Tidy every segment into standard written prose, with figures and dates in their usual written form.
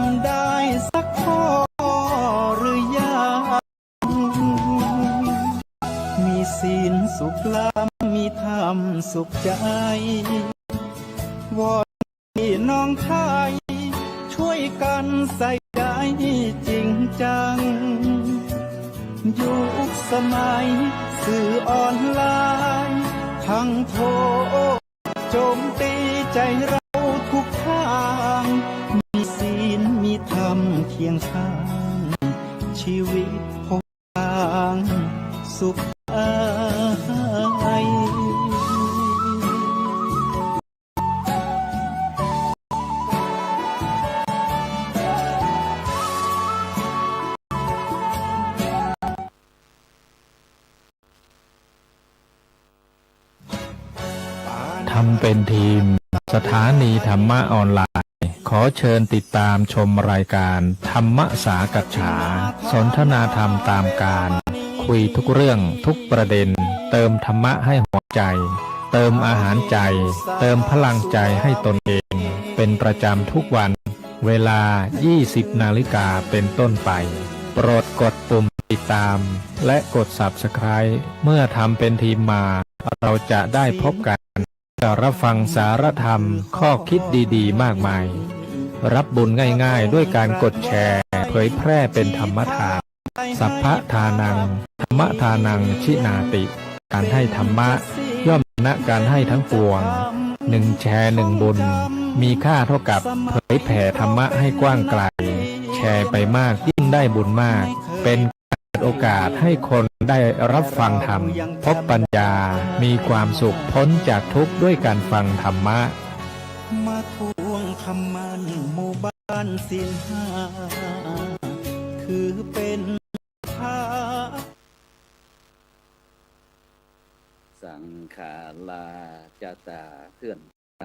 ำได้สักข้อหรือยังมีศีลสุขล้ำมีธรรมสุขใจวอนพี่น้องไทยช่วยกันใส่ใจจริงจังยุคสมัยสื่อออนไลน์ทั้งโทรโจมตีใจเราทุกทางมีศีลมีธรรมเคียงข้างชีวิตพบทางสุขใจทำเป็นทีมสถานีธรรมะออนไลน์ขอเชิญติดตามชมรายการธรรมสากัจฉาสนทนาธรรมตามการคุยทุกเรื่องทุกประเด็นเติมธรรมะให้หัวใจเติมอาหารใจเติมพลังใจให้ตนเองเป็นประจำทุกวันเวลา 20 นาฬิกาเป็นต้นไปโปรดกดปุ่มติดตามและกด Subscribe เมื่อทำเป็นทีมมาเราจะได้พบกันรับฟังสารธรรมข้อคิดดีๆมากมายรับบุญง่ายๆด้วยการกดแชร์เผยแพร่เป็นธรรมทานสัพพะทานังธรรมทานังชินาติการให้ธรรมะย่อมชนะการให้ทั้งปวง1 แชร์ 1 บุญมีค่าเท่ากับเผยแผ่ธรรมะให้กว้างไกลแชร์ไปมากยิ่งได้บุญมากเป็นโอกาสให้คนได้รับฟังธรรมพบปัญญามีความสุขพ้นจากทุกข์ด้วยการฟังธรรมะมาทวงคำมันหมู่บ้านศีลห้าถือเป็นภาสังขาราจตาเคลื่อนไป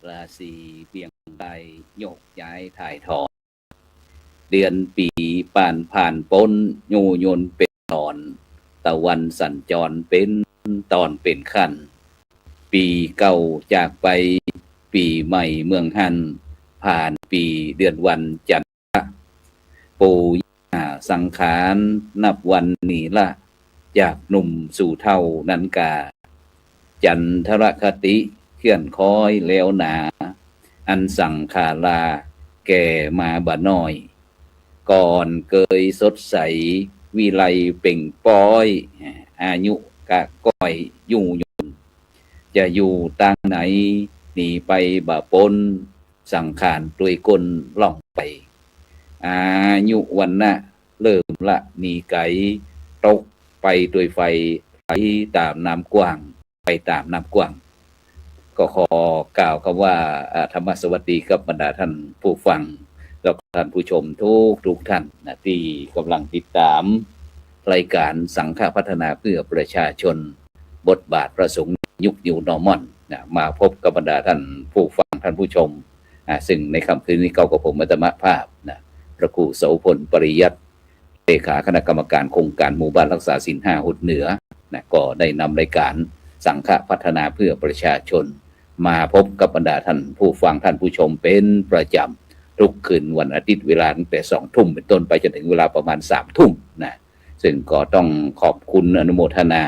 ราศีเบี่ยงไปโยกย้ายถ่ายถอนเดือนปีผ่านพ้นโยยนเป็นตอนตะวันสัญจรเป็นตอนเป็นขั้นปีเก่าจากไปปีใหม่เมืองหันผ่านปีเดือนวันจันทร์ปูย่าสังขารนับวันนี้ละจากหนุ่มสู่เท่านันกาจันทรคติเคลื่อนคอยแล้วหนาอันสังขาราแก่มาบ่น้อยก่อนเกยสดใสวิไลเป่งป้อยอายุกะก้อยยู่ยนจะอยู่ตั้งไหนหนีไปบ่ปนสังขารด้วยกลล่องไปอายุวันนะเริ่มละหนีไกตกไปด้วยไฟไปตามน้ำกว้างไปตามน้ำกว้างก็ขอกล่าวคำว่าธรรมสวัสดีกับบรรดาท่านผู้ฟังและท่านผู้ชมทุกท่านนะที่กำลังติดตามรายการสังฆพัฒนาเพื่อประชาชนบทบาทพระสงฆ์ยุคนิวนอร์มอนนะมาพบกับบรรดาท่านผู้ฟังท่านผู้ชมซึ่งในค่ำคืนนี้กับผมอัตมภาพนะพระครูโสพลปริยัติเลขาคณะกรรมการโครงการหมู่บ้านรักษาศีล5 หดเหนือนะก็ได้นำรายการสังฆพัฒนาเพื่อประชาชนมาพบกับบรรดาท่านผู้ฟังท่านผู้ชมเป็นประจำทุกคืนวันอาทิตย์เวลาตั้งแต่20 ทุ่มเป็นต้นไปจนถึงเวลาประมาณ3 ทุ่มนะซึ่งก็ต้องขอบคุณอนุโมทนา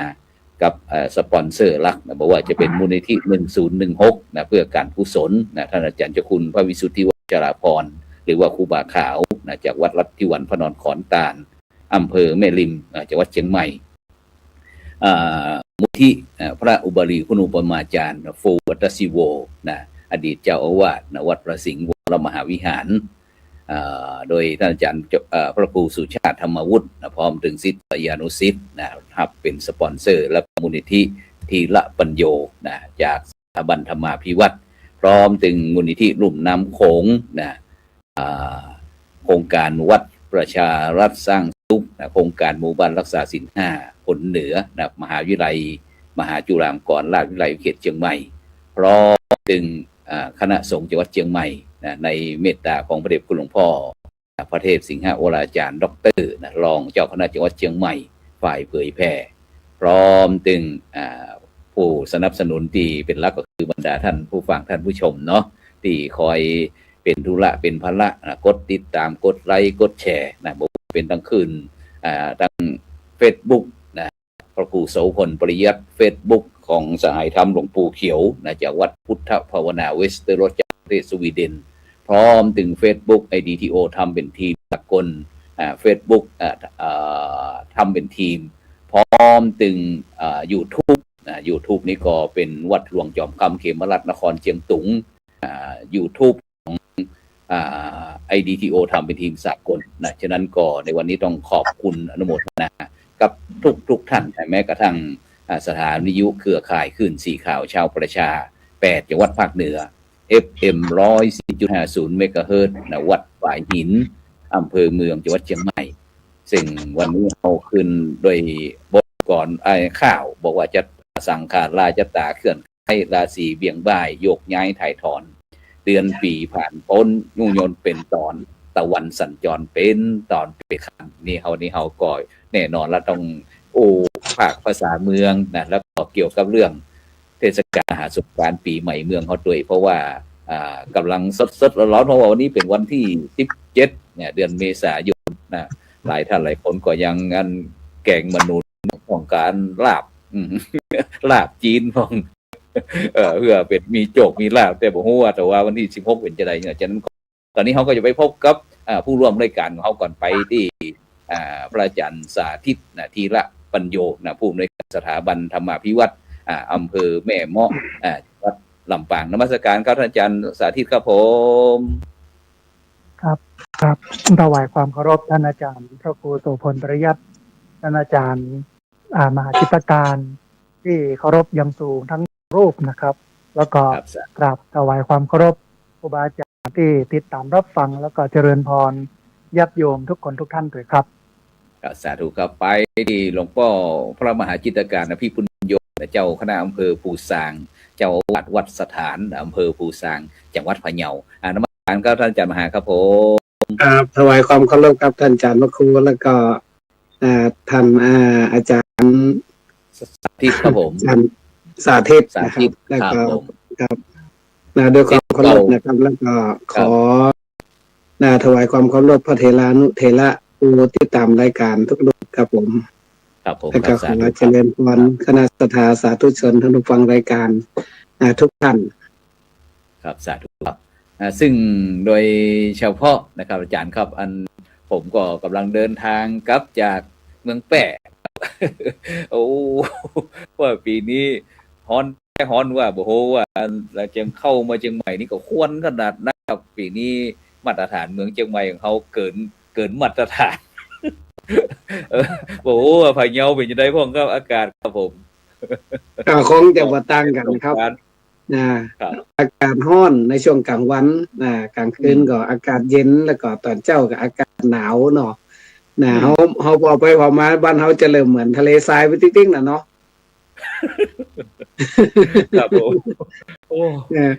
กับสปอนเซอร์หลักนะบอกว่าจะเป็นมูลนิธิ1016นะเพื่อการกุศลนะท่านอาจารย์เจ้าคุณพระวิสุทธิวัชราภรณ์หรือว่าครูบาขาวนะจากวัดรัตติวันพระนอนขอนตาลอำเภอแม่ริมจังหวัดเชียงใหม่มูลที่พระอุบาลีคุณูปมาจารย์ฟูวัตสิโวนะอดีตเจ้าอาวาสวัดพระสิงห์วรมหาวิหารโดยท่านอาจารย์พระครูสุชาติธรรมวุฒิพร้อมถึงศิษยานุศิษย์นะครับเป็นสปอนเซอร์และมูลนิธิทีละปัญโยนะจากสถาบันธรรมาภิวัตรพร้อมถึงมูลนิธิลุ่มน้ำโขงนะโครงการวัดประชารัฐสร้างสุขโครงการหมู่บ้านรักษาศีล5 หนเหนือนะมหาวิทยาลัยมหาจุฬาลงกรณราชวิทยาลัยเขตเชียงใหม่พร้อมถึงคณะสงฆ์จังหวัดเชียงใหม่นะในเมตตาของพระเดชคุณหลวงพ่อพระเทพสิงหวราจารย์ด็อกเตอร์นะรองเจ้าคณะจังหวัดเชียงใหม่ฝ่ายเผยแพร่พร้อมถึงผู้สนับสนุนที่เป็นหลักก็คือบรรดาท่านผู้ฟังท่านผู้ชมเนาะที่คอย เป็นธุระเป็นภาระนะกดติดตามกดไลค์กดแชร์นะบ่เป็นทั้งคืนทั้ง Facebook นะพระครูโสพลปริยัติ Facebook ของสหายธรรมหลวงปู่เขียวนะจากวัดพุทธภาวนาเวสเตอร์โรจากประเทศสวีเดนพร้อมถึง Facebook IDTO ทำเป็นทีมสากลFacebook ทำเป็นทีมพร้อมถึงYouTube YouTube นี่ก็เป็นวัดหลวงจอมคำเขมรัตน์นครเชียงตุงYouTube ของIDTO ทำเป็นทีมสากลนะฉะนั้นก็ในวันนี้ต้องขอบคุณอนุโมทนากับทุกท่านแม้กระทั่งสถานีวิทยุเครือข่ายคลื่นสีข่าวชาวประชา8จังหวัดภาคเหนือ FM 104.50 เมกะเฮิรตซ์นะวัดฝายหินอำเภอเมืองจังหวัดเชียงใหม่ซึ่งวันนี้เราขึ้นโดยบทก่อนข่าวบอกว่าจะสังขารราชตาเคลื่อนให้ราศีเบี่ยงบ่ายโยกย้ายถ่ายถอนเดือนปีผ่านพ้นยุ่งยนเป็นตอนตะวันสัญจรเป็นตอนเป็นคันนี่เขาก่อยแน่นอนแล้วต้องภาคภาษาเมืองนะแล้วก็เกี่ยวกับเรื่องเทศกาลมหาสงกรานต์ปีใหม่เมืองเขาด้วยเพราะว่ากำลังสดร้อนเพราะว่าวันนี้เป็นวันที่17เนี่ยเดือนเมษายนนะหลายท่านหลายคนก็ยังงันแกงมนุษย์ของการลาบจีนของเพื่อเป็นมีโจกมีลาบแต่บอกว่าแต่ว่าวันที่16เป็นจะไดเนี่ยฉะนั้นตอนนี้เขาก็จะไปพบกับผู้ร่วมรายการของเขาก่อนไปที่พระอาจารย์สาธิตนะทีละปัญโยนะผู้อำนวยการสถาบันธรรมาภิวัตรอำเภอแม่เมาะวัดลำปางนมัสการครับท่านอาจารย์สาธิตครับผมครับถวายความเคารพท่านอาจารย์พระครูโสพลปริยัติท่านอาจารย์มหาจิตการที่เคารพยังสูงทั้งรูปนะครับแล้วก็กราบถวายความเคารพครูบาอาจารย์ที่ติดตามรับฟังแล้วก็เจริญพรญาติโยมทุกคนทุกท่านด้วยครับสาธุครับไปที่หลวงพ่อพระมหาจิตการอภิปุญโญเจ้าคณะอำเภอภูซางเจ้าวัดสถานอำเภอภูซางจังหวัดพะเยานมัสการครับท่านอาจารย์มหาครับผมถวายความเคารพครับท่านอาจารย์พระครูแล้วก็ท่านอาจารย์สาธิตครับผมสาธิตนะครับแล้วก็ครับด้วยความเคารพนะครับแล้วก็ขอถวายความเคารพพระเถรานุเถระผู้ติดตามรายการทุกรูปครับผมครับผมแล้วก็ขอเจริญพรคณะสัทธาสาธุชนท่านผู้ฟังรายการทุกท่านครับสาธุครับซึ่งโดยเฉพาะนะครับอาจารย์ครับผมก็กำลังเดินทางกลับจากเมืองแปะโอ้ว่าปีนี้ฮอนว่าโอ้โหว่าเราจะเข้ามาเชียงใหม่นี่ก็ควรขนาดนะครับปีนี้มาตรฐานเมืองเชียงใหม่ของเขาเกินมาตรฐานโอ้โหพะเยาเป็นยังไงพ่องครับอากาศครับผมคงจะว่าต่างกันนะครับอากาศร้อนในช่วงกลางวันกลางคืนก็อากาศเย็นแล้วก็ตอนเช้าก็อากาศหนาวเนาะเขาพอไปพอมาบ้านเขาจะเริ่มเหมือนทะเลทรายไปติ๊กๆน่ะเนาะครับผมโอ้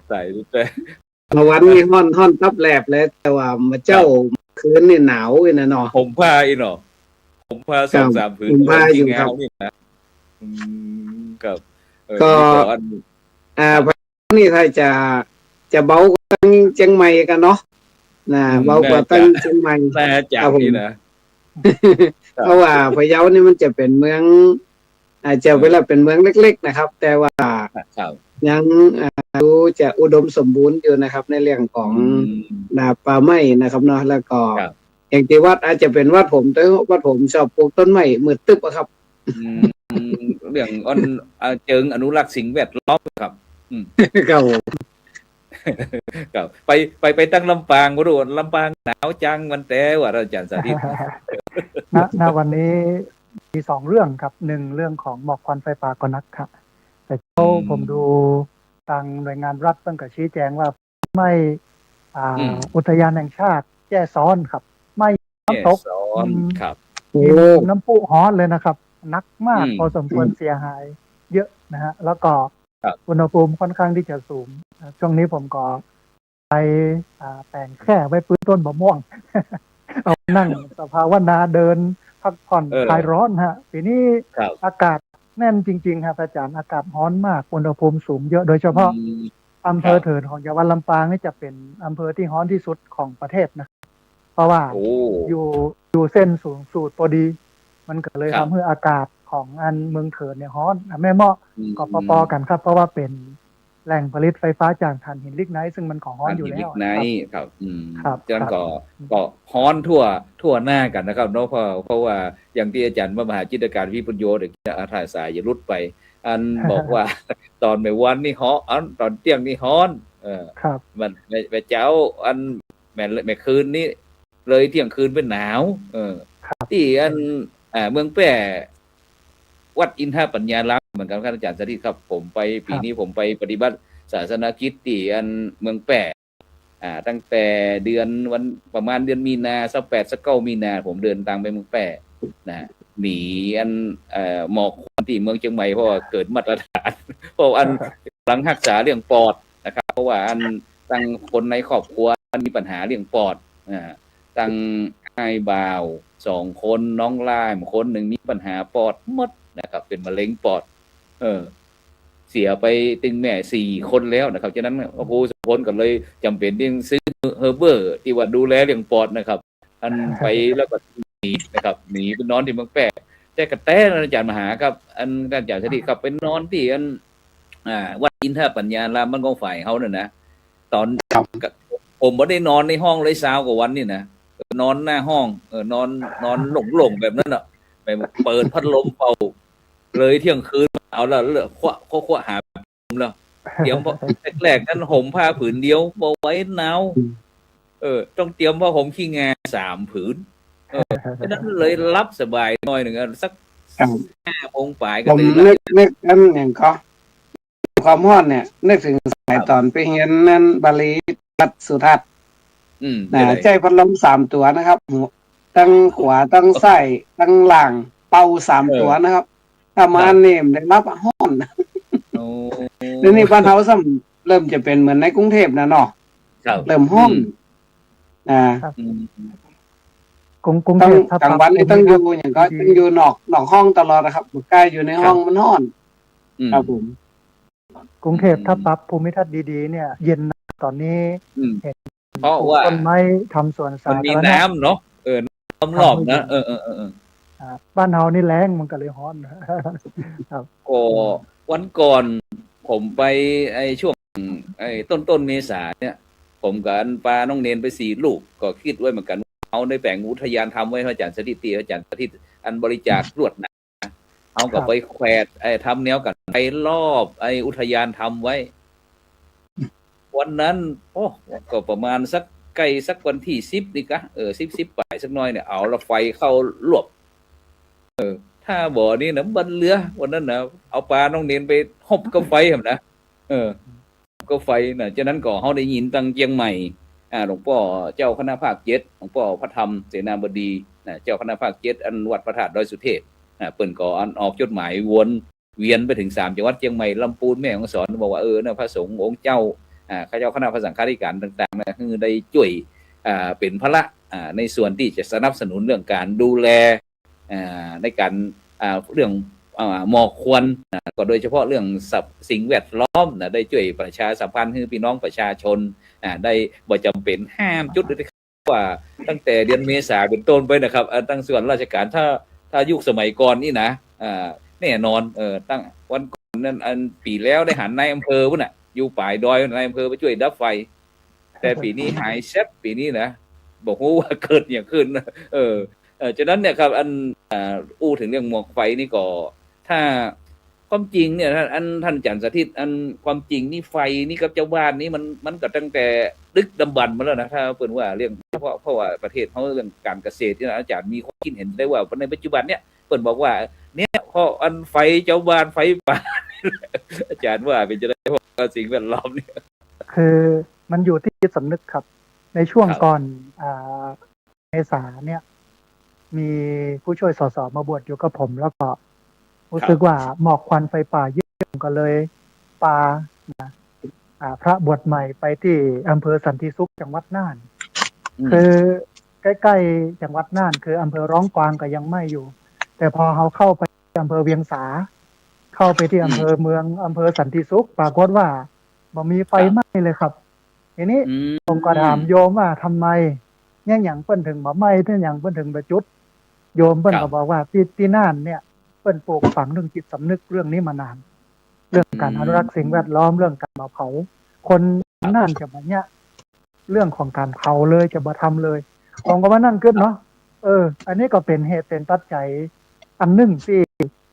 ใส่แต่วันนี้ฮ้อนทับแลบเลยแต่ว่ามาเจ้าคืนนี่หนาวอีนะเนาะผมผ้าอีเนาะผมผ้า2-3ผืนผมผ้าอยู่ครับกับก็นี่ถ้าจะเบากว่าเชียงใหม่กันเนาะเบากว่าตั้งเชียงใหม่แต่จากนี่นะเพราะว่าพะเยานี่มันจะเป็นเมืองอาจจะเวลาเป็นเมืองเล็กๆนะครับแต่ว่ายังดูจะอุดมสมบูรณ์อยู่นะครับในเรื่องของป่าไม้นะครับเนาะแล้วก็อย่างที่วัดอาจจะเป็นวัดผมแต่วัดผมชอบปลูกต้นไม้มืดตึ๊บครับเรื่องเจิงอนุรักษ์สิ่งแวดล้อมครับครับครับไปตั้งลำปางบ่รู้ลำปางหนาวจังมันแต่ว่าอาจารย์สาธิตณวันนี้มี2เรื่องครับ1เรื่องของหมอกควันไฟป่าก็นักครับแต่ผมดูทางหน่วยงานรัฐตั้งแต่ชี้แจงว่าไม่อุทยานแห่งชาติแจ้ซ้อนครับไม่น้ำตกครับน้ำพุฮ้อนเลยนะครับนักมากพอสมควรเสียหายเยอะนะฮะแล้วก็อุณหภูมิค่อนข้างที่จะสูงช่วงนี้ผมก็ไปแต่งแค่ไว้ปื้นต้นมะม่วงเอานั่งสภาวนาเดินพักผ่อนคลายร้อนฮะปีนี้อากาศแน่นจริงๆครับอาจารย์อากาศร้อนมากอุณหภูมิสูงเยอะโดยเฉพาะ อำเภอเถินของจังหวัดลำปางนี่จะเป็นอำเภอที่ร้อนที่สุดของประเทศนะเพราะว่า โอ้ อยู่เส้นศูนย์สูตรพอดี มันก็เลย ครับ ทำให้อากาศของอันเมืองเถินเนี่ยร้อนแม่เหมาะก็ปอๆกันครับ เพราะว่าเป็นแหล่งผลิตไฟฟ้าจากถ่านหินลิกไนท์ซึ่งมันของร้อนอยู่ หิน แล้ ลิ ว กไนท์ครับครับ ฉะนั้น ครับ ก็ฮ้อนทั่วหน้ากันนะครับเนาะเพราะว่าอย่างที่อาจารย์มหาจิตรการวิปุญโยเด็กอาถาสายอย่ารุดไป อันบอกว่า ตอนไม่วันนี่ฮ้อนตอนเที่ยงนี่ฮ้อน ครับ มันแม่เจ้าอันแม่คืนนี้เลยเที่ยงคืนเป็นหนาวที่อันเมืองแปร่วัดอินทปัญญารามเหมือนกันครับอาจารย์สถิตครับผมไปปีนี้ผมไปปฏิบัติศาสนกิจที่อันเมืองแปร่ตั้งแต่เดือนวันประมาณเดือนมีนา28-29มีนาผมเดินทางไปเมืองแปร่นะหนีอันหมอกควันที่เมืองเชียงใหม่เพราะว่าเกิดมาตรฐานเพราะอันกำลังรักษาเรื่องปอดนะครับเพราะว่าอันตั้งคนในครอบครัวมันมีปัญหาเรื่องปอดตั้งไอ้บ่าว2 คนน้องล่ามคนหนึ่งมีปัญหาปอดหมดนะครับเป็นมะเร็งปอดเสียไปตึงแม่4 คนแล้วนะครับฉะนั้นครูสมพลก็เลยจำเป็นที่ซื้อเฮอร์เบอร์ที่ว่าดูแลเรื่องปอดนะครับอันไปแล้วก็หนีนะครับหนีไปนอนที่เมืองแปร่แต่กระแตอาจารย์มหาครับอันอาจารย์สถิตครับเป็นนอนที่อันวัดอินทปัญญารามบ้านกองฝ่ายเขาเนี่ยนะตอนผมไม่ได้นอนในห้องเลย20 กว่าวันนี่นะนอนหน้าห้องนอนหลงแบบนั้นอ่ะไปเปิดพัดลมเป่าเลยเที่ยงคืนเอาละเลือกคว้าหาผมแล้วเตรียมแรกๆนั้นห่มผ้าผืนเดียวบ่ไว้หนาวต้องเตรียมผ้าห่มขี้งา3 ผืนฉะนั้นเลยรับสบายหน่อยหนึ่งสัก5 โมงปลายก็ ผม ตื่น นึกอันอย่างก็ความร้อนเนี่ยนึกถึงสมัยตอนไปเรียนนั่นบาลีวัดสุทัศน์ใจพัดลม3 ตัวนะครับตั้งขวาตั้งซ้ายตั้งหลังเป่า3 ตัวนะครับถ้ามาเนี่ยได้รับห้อนเดี๋ยวนี้บ้านเฮาเริ่มจะเป็นเหมือนในกรุงเทพนะเนาะเริ่มห้อนกรุง ต้ เท อง พถ้าก ลางวันนี่ต้องอยู่อย่างก็ต้องอยู่นอกห้องตลอดนะครับใกล้อยู่ในห้องมันห้อนครับผม กรุงเทพถ้าปรับภูมิทัศน์ดีๆเนี่ยเย็นตอนนี้เห็น เพราะว่า ต้นไม้ทำสวนสา มัน ธารณะ มีน้ำเนาะน้ำรอบนะบ้านเฮานี่แล้งมันก็เลยฮ้อนครับ ก็วันก่อนผมไปช่วงต้นเมษาเนี่ยผมกับปลาน้องเนนไป4 ลูกก็คิดไว้เหมือนกันเอาในแปลงอุทยานทำไว้อาจารย์สถิติอาจารย์สถิตอันบริจาครวดหนาเอากับไปแขวดทำแนวกันไปรอบอุทยานทำไว้วันนั้นก็ประมาณสักใกล้สักวันที่10นี่กะ10ไปสักน้อยเนี่ยเอาละไฟเข้าลวกถ้าบ่อนี่นะบันเรือวันนั้นนะเอาปลาน้องเนนไปหบกับไฟครับนะก็ไฟนะฉะนั้นก็เฮาได้ยินตั้งเชียงใหม่หลวงพ่อเจ้าคณะภาค7หลวงพ่อพระธรรมเสนาบดีเจ้าคณะภาค7อันวัดพระธาตุดอยสุเทพเปิ้นก็ออกจดหมายวนเวียนไปถึง3 จังหวัดเชียงใหม่ลำพูนแม่ฮ่องสอนบอกว่านะพระสงฆ์องค์เจ้าข้าเจ้าคณะพระสังฆาธิการต่างๆนะคือได้ช่วยเป็นพระในส่วนที่จะสนับสนุนเรื่องการดูแลในการเรื่องหมอกควันก็โดยเฉพาะเรื่องสิ่งแวดล้อมได้ช่วยประชาสัมพันธ์ให้พี่น้องประชาชนได้บ่จำเป็นห้ามจุดเลยว่าตั้งแต่เดือนเมษาเป็นต้นไปนะครับตั้งส่วนราชการถ้ายุคสมัยก่อนนี่นะแน่นอนตั้งวันก่อนนั้นอันปีแล้วได้หันนายอำเภอพุ่นอยู่ป่ายดอยนายอำเภอไปช่วยดับไฟแต่ปีนี้หายเซฟปีนี้นะบอกว่าเกิดอย่างขึ้นฉะนั้นเนี่ยครับอู้ถึงเรื่องหมอกไฟนี่ก็ถ้าความจริงเนี่ยท่านอาจารย์สถิตความจริงนี่ไฟนี่กับเจ้าบ้านนี่มันก็ตั้งแต่ดึกดำบรรพ์มาแล้วนะถ้าเปิดว่าเรื่องเพราะว่าประเทศเขาเรื่องการเกษตรที่อาจารย์มีความคิดเห็นได้ว่าในปัจจุบันเนี่ยเปิดบอกว่าเนี่ยพอไฟเจ้าบ้านไฟป่าอาจารย์ว่าเป็นจะได้พวกสิ่งแวดล้อมเนี่ยคือมันอยู่ที่จิตสำนึกครับในช่วงก่อนเมษาเนี่ยมีผู้ช่วยสสมาบวชอยู่กับผมแล้วก็รู้สึกว่าหมอกควันไฟป่าเยอะก็เลยปาพระบวชใหม่ไปที่อำเภอสันติสุขจังหวัดน่านคือใกล้ๆจังหวัดน่านคืออำเภอร้องกวางก็ยังไม่อยู่แต่พอเขาเข้าไปอำเภอเวียงสาเข้าไปที่อำเภอเมืองอำเภอสันติสุขปรากฏว่า บ่มีไฟไหม้เลยครับทีนี้ผมก็ถามโยมว่าทำไมเนี่ยอย่างเปิ้นถึงบ่ไหม้เนี่ยอย่างเปิ้นถึงบ่จุดโยมเปิ้นก็บอกว่าที่น่านเนี่ยเปิ้นปลูกฝังเรื่องจิตสำนึกเรื่องนี้มานานเรื่องการอนุรักษ์สิ่งแวดล้อมเรื่องการเผาคนน่านจะแบบเนี้ยเรื่องของการเผาเลยจะบ่ทำเลยผมก็มานั่งคิดเนาะอันนี้ก็เป็นเหตุเป็นปัจจัยอันหนึ่งที่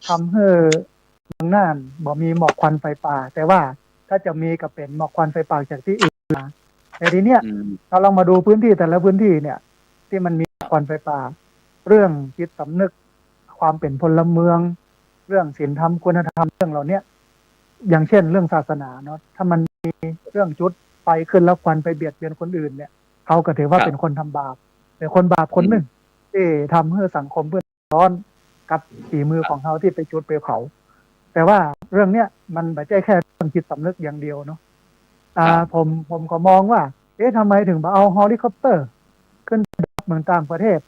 ทำให้เมืองน่านบ่มีหมอกควันไฟป่าแต่ว่าถ้าจะมีก็เป็นหมอกควันไฟป่าจากที่อื่นมาแต่ทีเนี้ยเราลองมาดูพื้นที่แต่ละพื้นที่เนี่ยที่มันมีหมอกควันไฟป่าเรื่องจิตสำนึกความเป็นพลเมืองเรื่องศีลธรรมคุณธรรมเรื่องเหล่านี้อย่างเช่นเรื่องศาสนาเนาะถ้ามันมีเรื่องจุดไฟขึ้นแล้วควันไปเบียดเบียนคนอื่นเนี่ยเขาก็ถือว่าเป็นคนทำบาปเป็นคนบาปคนหนึ่งที่ทำให้สังคมเพื่อร้อนกับฝีมือของเขาที่ไปจุดไปเผาแต่ว่าเรื่องเนี้ยมันไม่ใช่แค่เรื่องจิตสำนึกอย่างเดียวเนาะผมก็มองว่าทำไมถึงมาเอาเฮลิคอปเตอร์ขึ้นเมืองต่างประเทศ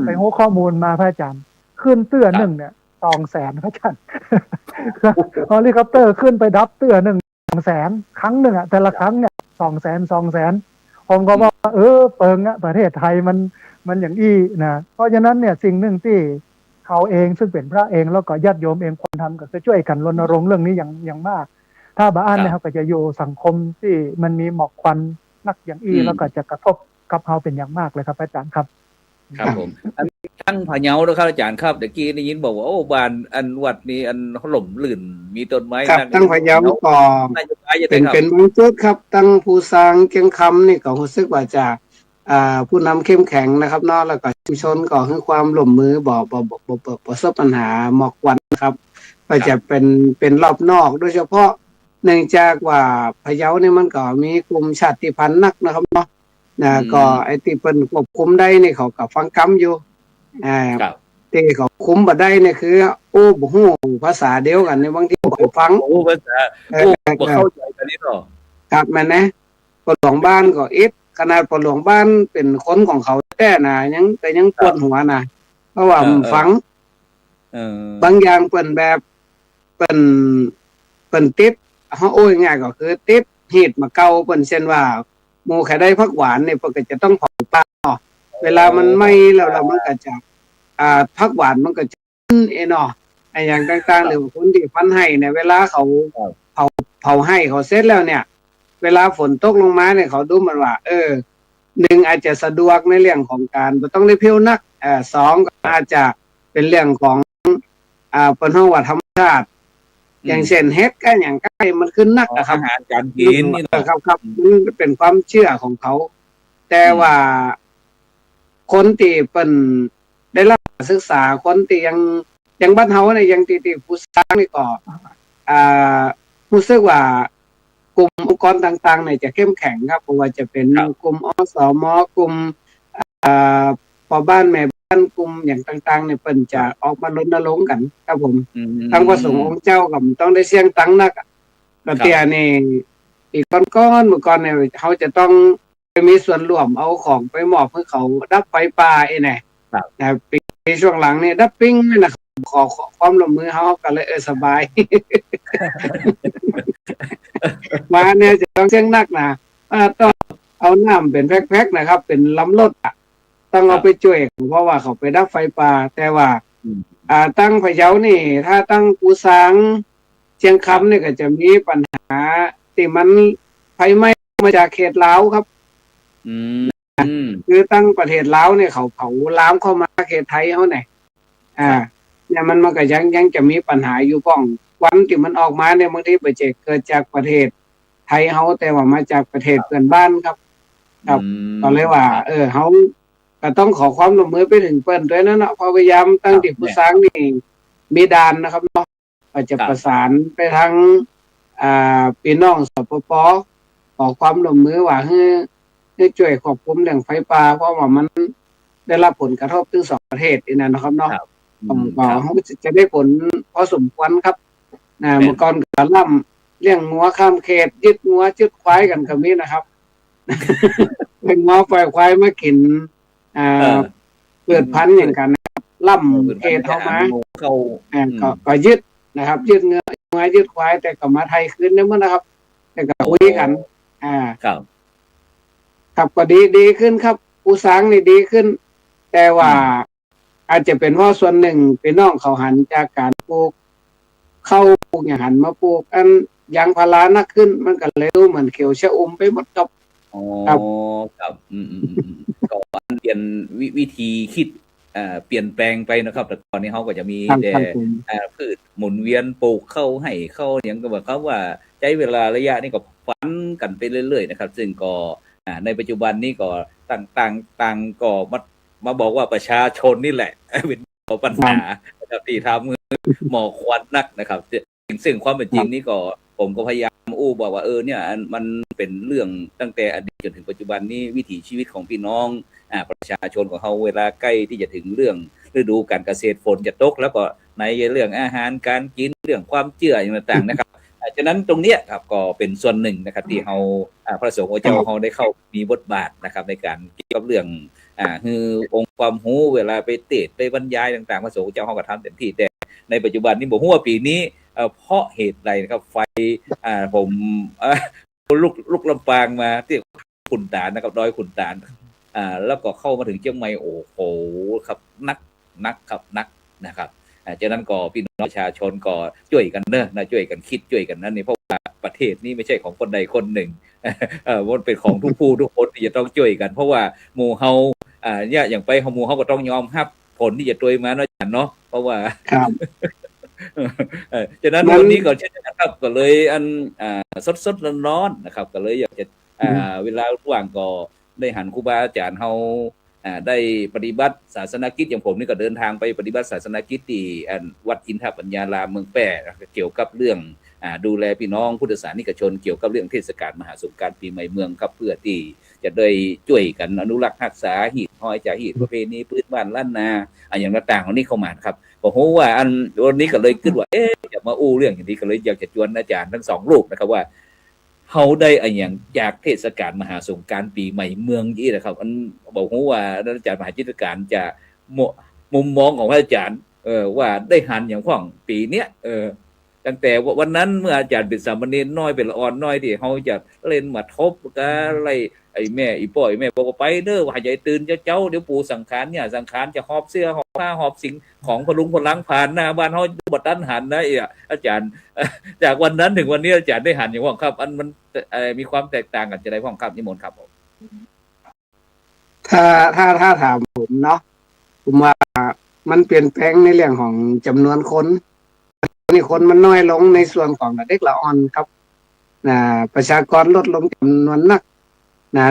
ไปหูข้อมูลมาพระอาจารย์ขึ้นเตื้อหนึ่งเนี่ย200,000พระอาจารย์เฮลิคอปเตอร์ขึ้นไปดับเตื้อหนึ่ง200,000ครั้งหนึ่งแต่ละครั้งเนี่ย200,000ผมก็บอกเปิงประเทศไทยมันอย่างอี้นะเพราะฉะนั้นเนี่ยสิ่งหนึ่งที่เขาเองซึ่งเป็นพระเองแล้วก็ญาติโยมเองควรทำก็คือช่วยกันรณรงค์เรื่องนี้อย่างมากถ้าบ้านเนี่ยเขาก็จะอยู่สังคมที่มันมีหมอกควันนักอย่างอี้แล้วก็จะกระทบกับเขาเป็นอย่างมากเลยครับอาจารย์ครับครับผมทั้งพะเยาด้วยครับอาจารย์ครับเมื่อกี้ได้ยินบอกว่าโอ้บ้านอันวัดนี้อันหล่มลื่นมีต้นไม้ตั้งพะเยาก็เป็นบางจุดครับตั้งภูซางเกียงคำนี่ก็รู้สึกว่าจะผู้นำเข้มแข็งนะครับเนาะแล้วก็ชุมชนก็ให้ความร่วมมือบ่ประสบปัญหาหมอกควันครับก็จะเป็นรอบนอกโดยเฉพาะเนื่องจากว่าพะเยานี่มันก็มีกลุ่มชาติพันธุ์นักนะครับเนาะก็ไอ้ที่เปิ้นควบคุมได้นี่เขาก็ฟังกำอยู่ที่เขาคุมบ่ได้นี่คือบ่ฮู้ภาษาเดียวกันในบางทีบ่ฟังภาษาบ่เข้าใจกันนี่เนาะครับแม่นนะปหลวงบ้านก็ขนาดปหลวงบ้านเป็นคนของเขาแท้น่ะยังปวดหัวน่ะเพราะว่าฟังบางอย่างเปิ้นแบบเปิ้นติดเฮาง่ายก็คือติดฮีตมาเก่าเปิ้นเช่นว่าหมู่ใครได้ผักหวานเนี่ยเพิ่นก็จะต้องเผาป่าเนาะเวลามันไหม้แล้วมันก็จะผักหวานมันก็จะเนาะไอ้อย่างต่างๆหรือคนที่ฟันให้เนี่ยเวลาเขาเผาให้เขาเสร็จแล้วเนี่ยเวลาฝนตกลงมาเนี่ยเขาดูมันว่า1อาจจะสะดวกในเรื่องของการบ่ต้องได้เพียวนัก2ก็อาจจะเป็นเรื่องของเปิ้นเฮาว่าธรรมชาติอย่างเช่นเฮ็ดก็อย่างใกล้มันขึ้นนักนะครับอาหารการกินนี่ครับมันเป็นความเชื่อของเขาแต่ว่าคนที่เปิ้นได้รับศึกษาคนที่ยังบ้านเฮาเนี่ยยังที่ผู้สร้างนี่ก็รู้สึกว่ากลุ่มองค์กรต่างๆเนี่ยจะเข้มแข็งครับเพราะว่าจะเป็นกลุ่มอสมกลุ่มพ่อบ้านแม่บ้านกลุ่มอย่างต่างๆเนี่ยเปิ้นจะออกมารณรงค์กันครับผมทางพระสงฆ์องค์เจ้าก็ต้องได้เสียงตังนักก็เตียนี่อีกก้อนเมื่อก่อนเนี่ยเขาจะต้องไปมีส่วนร่วมเอาของไปมอบให้เขาดับไฟป่านะปีช่วงหลังนี่ดับปิ้งนะครับขอความร่วมมือเขาก็เลยสบายมาเนี่ยจะต้องเสียงนักนะต้องเอาน้ำเป็นแพ็คๆนะครับเป็นลำรถต้องเอาไปช่วยเพราะว่าเขาไปดับไฟป่าแต่ว่าตั้งพะเยานี่ถ้าตั้งปูซางเชียงคำนี่ก็จะมีปัญหาที่มันไฟไหม้มาจากเขตลาวครับคือตั้งประเทศลาวเนี่ยเขาเผาลามเข้ามาเขตไทยเขาเนี่ยเนี่ยมันก็ยังจะมีปัญหาอยู่ป้องวันที่มันออกมาเนี่ยบางทีไปเกิดจากประเทศไทยเขาแต่ว่ามาจากประเทศเพื่อนบ้านครับก็เลยว่าเขาก็ต้องขอความร่วมมือไปถึงเปิ้นด้วยนะเนาะพยายามตั้งที่ผู้สร้างนี่มีด่านนะครับเนาะก็จะประสานไปทางพี่น้องสปป.ขอความร่วมมือว่าให้ช่วยควบคุมเรื่องไฟป่าเพราะว่ามันได้รับผลกระทบถึง2ประเทศนี่นะครับเนาะเขาจะได้ผลพอสมควรครับเมื่อก่อนก็ล่ำเลี้ยงงัวข้ามเขตยึดงัวยึดควายกันก็มีนะครับเป็นงัวปล่อยควายมากินเกิดพันธุ์อย่างกันล่ำเขตเข้ามาก็ยึดนะครับยึดเงือยึดควายแต่ก็มาไทยคืนนี่มั้งนะครับ แล้วก็คุยกันครับ ครับก็ดีขึ้นครับผู้สร้างนี่ดีขึ้น แต่ว่าอาจจะเป็นเพราะส่วนหนึ่งพี่น้องเขาหันจากการปลูกเข้าปลูกอย่างหันมาปลูกอันยางพารานักขึ้นมันก็เลยดูเหมือนเขียวชะอมไปหมดครับครับครับก็เปลี่ยนวิธีคิดเปลี่ยนแปลงไปนะครับแต่ตอนนี้เขาก็จะมีแต่พืชหมุนเวียนปลูกเข้าให้เข้าอย่างก็บอกเขาว่าใช้เวลาระยะนี้ก็ฟันกันไปเรื่อยๆนะครับซึ่งก็ในปัจจุบันนี้ก็ต่างก็มาบอกว่าประชาชนนี่แหละเป็นปัญหาที่ทำหมอกควันนักนะครับซึ่งความเป็นจริงนี่ก็ผมก็พยายามบอกว่าเนี่ยมันเป็นเรื่องตั้งแต่อดีตจนถึงปัจจุบันนี้วิถีชีวิตของพี่น้องประชาชนของเขาเวลาใกล้ที่จะถึงเรื่องฤดูการเกษตรฝนจะตกแล้วก็ในเรื่องอาหารการกินเรื่องความเชื่ออย่างต่างๆนะครับฉะนั้นตรงเนี้ยครับก็เป็นส่วนหนึ่งนะครับที่เราพระสงฆ์เจ้าเขาได้เข้ามีบทบาทนะครับในการเกี่ยวกับเรื่องคือองค์ความรู้เวลาไปเทศน์ไปบรรยายต่างๆพระสงฆ์เจ้าเขาก็ทำเต็มที่แต่ในปัจจุบันนี้บอกว่าปีนี้เพราะเหตุใดนะครับไฟผมลุกลำปางมาที่ขุนตาลนะครับดอยขุนตาลแล้วก็เข้ามาถึงเชียงใหม่โอ้โหครับนักครับนักนะครับจากนั้นก็พี่น้องประชาชนก็ช่วยกันนะช่วยกันคิดช่วยกันนั่นนี่เพราะว่าประเทศนี้ไม่ใช่ของคนใดคนหนึ่งมันเป็นของทุกผู้ทุกคนที่จะต้องช่วยกันเพราะว่าหมู่เฮาเนี่ยอย่างไปหมู่เฮาก็ต้องยอมรับผลที่จะตัวมาเนาะเพราะว่าฉะนั้นวันนี้ก็เช่นกันครับก็เลยสดร้อนๆนะครับก็เลยอยากจะเวลาว่างก็ได้หันครูบาอาจารย์เฮาได้ปฏิบัติศาสนกิจอย่างผมนี่ก็เดินทางไปปฏิบัติศาสนกิจที่วัดอินทปัญญารามเมืองแปร่เกี่ยวกับเรื่องดูแลพี่น้องพุทธศาสนิกชนเกี่ยวกับเรื่องเทศกาลมหาสงกรานต์ปีใหม่เมืองครับเพื่อที่จะได้ช่วยกันอนุรักษ์รักษาหีบห้อยจากหีบประเพณีพื้นบ้านล้านนาอย่างต่างๆเหล่านี้เข้ามาครับผมว่าวันนี้ก็เลยคิดว่าจะมาอู้เรื่องอย่างนี้ก็เลยอยากจะชวนอาจารย์ทั้งสองรูปนะครับว่าเขาได้อย่างจากเทศกาลมหาสงกรานต์ปีใหม่เมืองนี้นะครับบอกว่าอาจารย์มหาจิตการจะมุมมองของอาจารย์ว่าได้หันอย่างของปีเนี้ยตั้งแต่วันนั้นเมื่ออาจารย์เป็นสามเณรน้อยเป็นละอ่อนน้อยที่เขาจะเล่นมาทบกันอะไรไอ้แม่อีป่อยแม่บอกว่าไปเด้อว่าใหญ่ตื่นเจ้าเดี๋ยวปู่สังขารเนี่ยสังขารจะหอบเสื้อหอบผ้าหอบสิ่งของพลุงพลังผ่านหน้าบ้านเขาบัดตันหันนะอาจารย์จากวันนั้นถึงวันนี้อาจารย์ได้หันอย่างว่างครับมันมีความแตกต่างกันจะได้พ่องครับนิมนต์ครับผมถ้าถามผมเนาะผมว่ามันเปลี่ยนแปลงในเรื่องของจำนวนคนนี่คนมันน้อยลงในส่วนของเด็กละอ่อนครับประชากรลดลงจำนวนนัก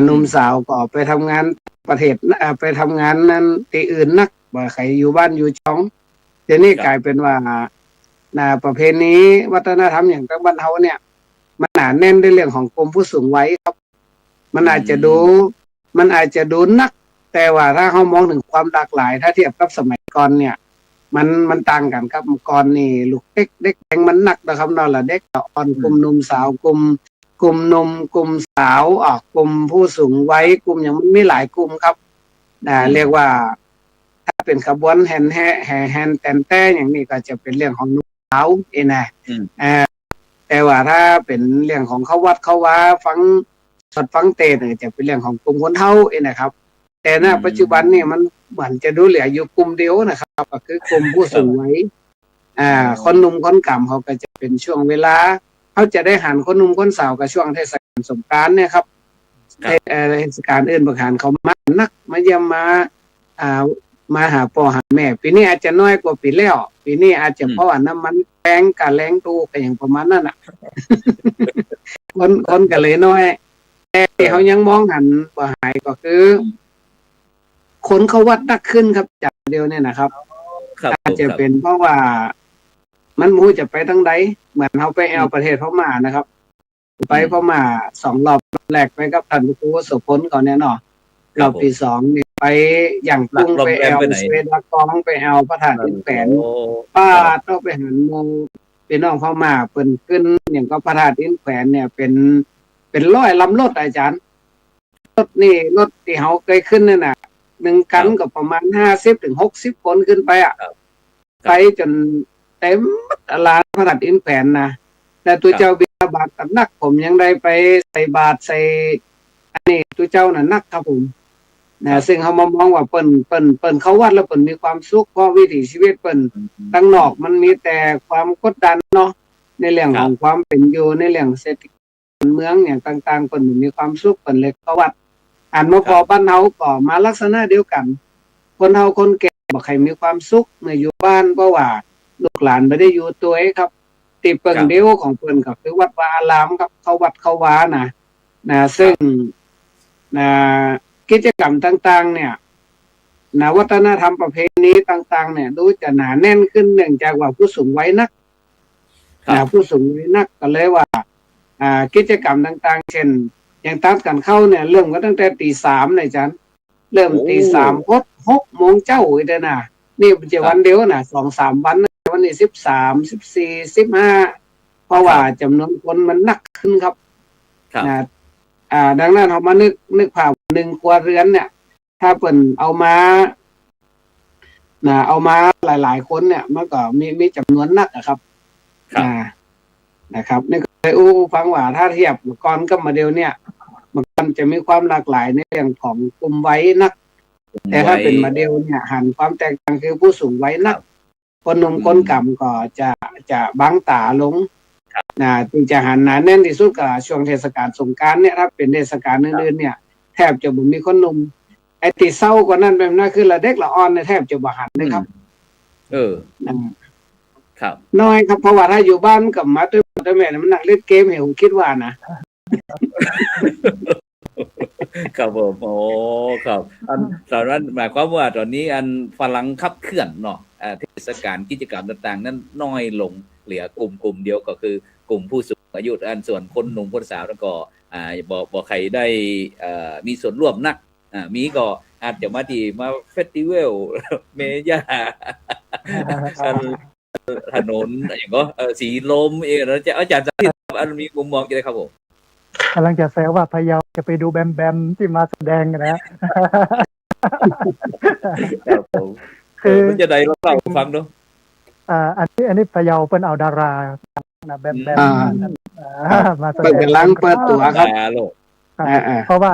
หนุ่มสาวก็ไปทำงานประเทศไปทำงานนั้นที่อื่นนักบ่ใครอยู่บ้านอยู่ช่องเดี๋ยวนี้กลายเป็นว่าประเพณีวัฒนธรรมอย่างบ้านเฮาเนี่ยมันหนาแน่นในเรื่องของกลุ่มผู้สูงวัยครับมันอาจจะดูนักแต่ว่าถ้าเขามองถึงความหลากหลายถ้าเทียบกับสมัยก่อนเนี่ยมันต่างกันครับก่อนนี่ลูกเด็กแดงมันหนักนะครับนั่นแหละเด็กอ่อนกลุ่มหนุ่มสาวกลุ่มหนุ่มกลุ่มสาวกลุ่มผู้สูงวัยกลุ่มอย่างมันมีหลายกลุ่มครับเรียกว่าถ้าเป็นขบวนแห่แฮนแตนแต่อย่างนี้ก็จะเป็นเรื่องของหนุ่มสาวนะแต่ว่าถ้าเป็นเรื่องของเขาวัดเขาว่าฟังเตะเนี่ยจะเป็นเรื่องของกลุ่มคนเฒ่านะครับแต่ณปัจจุบันนี่มันเหมือนจะดูเหลืออยู่กลุ่มเดียวนะครับก็คือกลุ่มผู้สูงวัยคนหนุ่มคนกำเขาก็จะเป็นช่วงเวลาเขาจะได้หันคนหนุ่มคนสาวกับช่วงเทศกาลสงกรานต์เนี่ยครับเทศกาลอื่นบางหันเขามานักมาเยี่ยมมาหาพ่อหาแม่ปีนี้อาจจะน้อยกว่าปีแล้วปีนี้อาจจะเพราะว่าน้ำมันแพงกับแรงตู้กันอย่างประมาณนั้นอ่ะ คนก็เลยน้อยแต่เขายังมองหันบ่หายก็คือคนเขาวัดนักขึ้นครับจากเดียวเนี่ยนะครับอาจจะเป็นเพราะว่ามันมูจะไปทั้งใดเหมือนเขาไปแอลประเทศพม่านะครับไปพม่า2 รอบแรกไปกับท่านครูโสพลก่อนเนี่ยเนาะรอบที่2นี่ไปอย่างกรุงไปแอลสเวดากองไปแอลพระธาตุอินแขวนป้าต้องไปหันมองพี่น้องพม่าเปิ้นขึ้นอย่างก็พระธาตุอินแขวนเนี่ยเป็นร้อยลำรถอาจารย์รถที่เขาเคยขึ้นนั่นน่ะ1 กันก็ประมาณ50 ถึง 60 คนขึ้นไปไปจนเต็มลานพระธาตุอินแขวนนะ แต่ตัวเจ้าบิณฑบาตกับนักผมยังได้ไปใส่บาตรใส่อันนี้ตัวเจ้าน่ะนักครับผมนะซึ่งเขามามองว่าเปิ้นเข้าวัดแล้วเปิ้นมีความสุขเพราะวิถีชีวิตเปิ้นตั้งนอกมันมีแต่ความกดดันเนาะในเรื่องของความเป็นอยู่ในเรื่องเศรษฐกิจเมืองอย่างต่างๆเปิ้นมีความสุขเปิ้นเลยเข้าวัดอันมาพอบ้านเฮาก็มาลักษณะเดียวกันคนเฮาคนแก่บ่ใครมีความสุขเมื่ออยู่บ้านเพราะว่าลูกหลานไม่ได้อยู่ตัวเองครับติเปิงเดียวของเปิ้นก็คือวัดวาอารามครับเข้าวัดเข้าวานะซึ่งนะกิจกรรมต่างๆเนี่ยนะวัฒนธรรมประเพณีต่างๆเนี่ยดูจะหนาแน่นขึ้นเนื่องจากว่าผู้สูงวัยนักผู้สูงวัยนักก็เลยว่ากิจกรรมต่างๆเช่นอย่างตัดกันเข้าเนี่ยเริ่มก็ตั้งแต่ตีสามเลยจันเริ่มตีสามพด6 โมงเจ้าอีกนะนี่เป็นวันเดียวนะ2-3 วันวันนี้13 14 15เพราะว่าจำนวนคนมันนักขึ้นครับนะดังนั้นเรามานึกภาพ1 ครัวเรือนเนี่ยถ้าเปิ่นเอามาหลายๆคนเนี่ยมันก็มีจำนวนนักอะครับนะครับนี่ก็เลยฟังว่าถ้าเทียบก่อนกับมาเดียวเนี่ยมันจะมีความหลากหลายในเรื่องของกลุ่มวัยนักแต่ถ้าเป็นมาเดียวเนี่ยหันความแตกต่างคือผู้สูงวัยนักคนหนุ่มคนกำก็จะบังตาลงที่จะหันหนาแน่นที่สุดกับช่วงเทศกาลสงกรานต์เนี่ยถ้าเป็นเทศกาลอื่นๆเนี่ยแทบจะบ่มีคนหนุ่มไอ้ติเศร้ากว่านั้นแบบนั้นคือละเด็กละอ่อนเนี่ยแทบจะบ่หันนะครับครับน้อยครับเพราะว่าถ้าอยู่บ้านกับมาด้วยแม่มันนั่งเล่นเกมเห็นผมคิดว่านะครับผมโอ้ครับตอนนั้นหมายความว่าตอนนี้อันฝรั่งขับเคลื่อนเนาะเทศกาลกิจกรรมต่างๆนั้นน้อยลงเหลือกลุ่มเดียวก็คือกลุ่มผู้สูงอายุอันส่วนคนหนุ่มคนสาวแล้วก็บ่ใครได้มีส่วนร่วมนักมีก็อาจจะมาเฟสติวัลเมย่าถนนอย่างก็สีลมแล้วจะอาจารย์อันมีมุมมองยังไงครับผมกำลังจะแซวว่าพะเยาจะไปดูแบมที่มาแสดงนะคือมันจะได้เล่าฟังดูอันนี้พะเยาเป็นเอาดาราแบมมาแสดงเป็นลังเปิดตัวครับเพราะว่า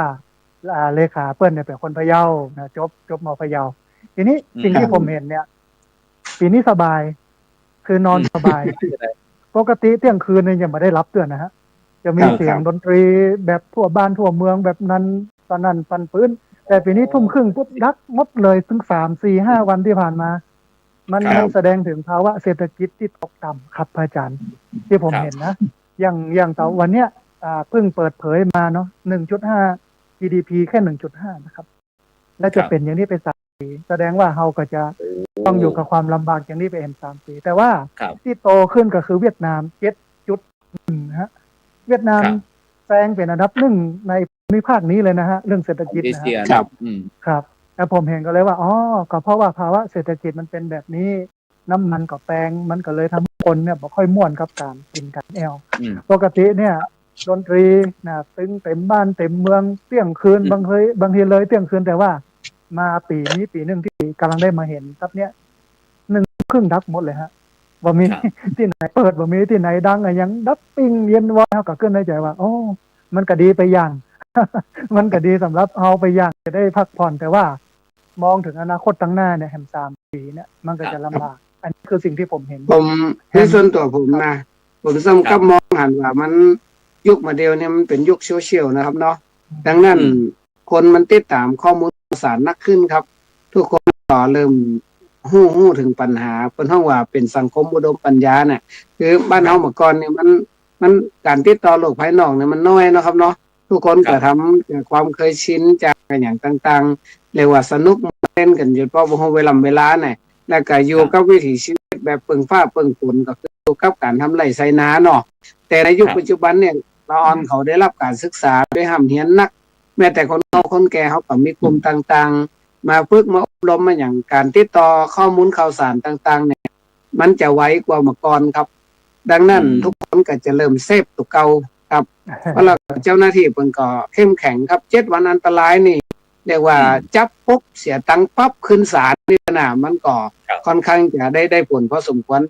เลขาเปิ้ลเนี่ยเป็นคนพะเยานะจบม.พะเยาทีนี้สิ่งที่ผมเห็นเนี่ยปีนี้สบายคือนอนสบายปกติเที่ยงคืนเนี่ยยังไม่ได้รับเตือนนะฮะจะมีเสียงดนตรีแบบทั่วบ้านทั่วเมืองแบบนั้นตอนนั้นปันปื้นแต่ปีนี้ 20:30 ปุ๊บดักหมดเลยถึง3-4-5 วันที่ผ่านมามันแสดงถึงภาวะเศรษฐกิจที่ตกต่ำครับอาจารย์ที่ผมเห็นนะอย่างตอนวันเนี้ยเพิ่งเปิดเผยมาเนาะ 1.5 GDP แค่ 1.5 นะครับและจะเป็นอย่างนี้ไป3 ปีแสดงว่าเราก็จะต้องอยู่กับความลำบากอย่างนี้ไป3 ปีแต่ว่าที่โตขึ้นก็คือเวียดนาม 7.1 ฮะเวียดนามแซงเป็นอันดับ1ในภูมิภาคนี้เลยนะฮะเรื่องเศรษฐกิจนะครับครับแล้วผมเห็นก็เลยว่าก็เพราะว่าภาวะเศรษฐกิจมันเป็นแบบนี้น้ำมันก็แพงมันก็เลยทำให้คนเนี่ยบ่ค่อยม่วนกับการกินกันแอลปกติเนี่ยดนตรีนะตึงเต็มบ้านเต็มเมืองเที่ยงคืนบางทีเลยเที่ยงคืนแต่ว่ามาปีนี้ปีนึงที่กำลังได้มาเห็นครับเนี่ย1:30 ดับหมดเลยฮะบ่มีที่ไหนเปิดบ่มีที่ไหนดังอะไรยังดับปิ้งเย็นวอยเฮาก็ขึ้นในใจว่ามันก็ดีไปอย่าง มันก็ดีสำหรับเฮาไปอย่างจะได้พักผ่อนแต่ว่ามองถึงอนาคตตั้งหน้าเนี่ยแฮม3 ปีเนี่ยมันก็จะลำบากอันนี้คือสิ่งที่ผมเห็นผมในส่วนตัวผมนะผมซ้ำกับมองหันว่ามันยุคมาเดียวเนี่ยมันเป็นยุคโซเชียลนะครับเนาะดังนั้นคนมันติดตามข้อมูลข่าวสารนักขึ้นครับทุกคนก็เริ่มหู้ถึงปัญหาเพิ่นเฮาว่าเป็นสังคมอุดมปัญญาเนี่ยคือบ้านเฮาเมื่อก่อนเนี่ยมันการติดต่อโลกภายนอกเนี่ยมันน้อยเนาะครับเนาะทุกคนก็ทำจากความเคยชินจากอย่างต่างๆเรียกว่าสนุกเล่นกันอยู่เพราะบ่ฮู้เวลาเนี่ยแล้วก็อยู่กับวิถีชีวิตแบบเปิงฟ้าเปิงฝนก็คืออยู่กับการทำไร่ไถนาเนาะแต่ในยุคปัจจุบันเนี่ยละอ่อนเขาได้รับการศึกษาได้ห้ำเรียนนักแม้แต่คนแก่เขาก็มีกลุ่มต่างๆมาฝึกมาอบรมมาอย่างการติดต่อข้อมูลข่าวสารต่างๆเนี่ยมันจะไวกว่าเมื่อก่อนครับดังนั้นทุกคนก็จะเริ่มเซฟตัวเก่าครับเพราะเราเจ้าหน้าที่เพิ่นก็เข้มแข็งครับ7 วันอันตรายนี่เรียกว่าจับปุ๊บเสียตังค์ปั๊บขึ้นศาลนี่นะมันก็ค่อนข้างจะได้ผลพอสมควร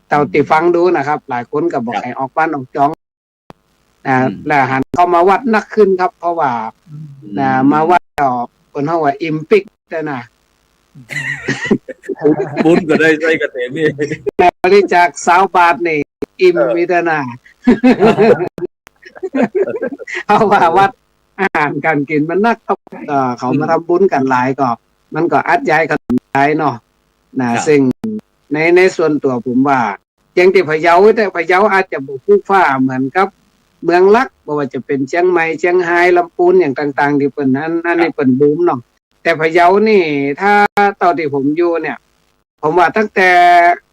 เต่าติฟังดูนะครับ หลายคนก็บอกให้ออกบ้านออกจองแล้วหันเข้ามาวัดนักขึ้นครับ เพราะว่ามาวัดต่อคนเขาว่าอิมปิกแต่นะ บุญก็ได้ใช้กระเตนี่ แต่บริจาค20 บาทนี่อิมมิตรนาเพราะว่าวัดอาหารการกินมันนักเขามาทำบุญกันหลายก็มันก็อัดย้ายกันหลายเนาะซึ่งในส่วนตัวผมว่ายังที่พะเยาแต่พะเยาอาจจะบุกคู่ฟ้าเหมือนกับเมืองลักบ่ว่าจะเป็นเชียงใหม่เชียงรายลำพูนอย่างต่างๆที่เปิ่นอันนี้เปิ่นบูมเนาะแต่พะเยานี่ถ้าตอนที่ผมอยู่เนี่ยผมว่าตั้งแต่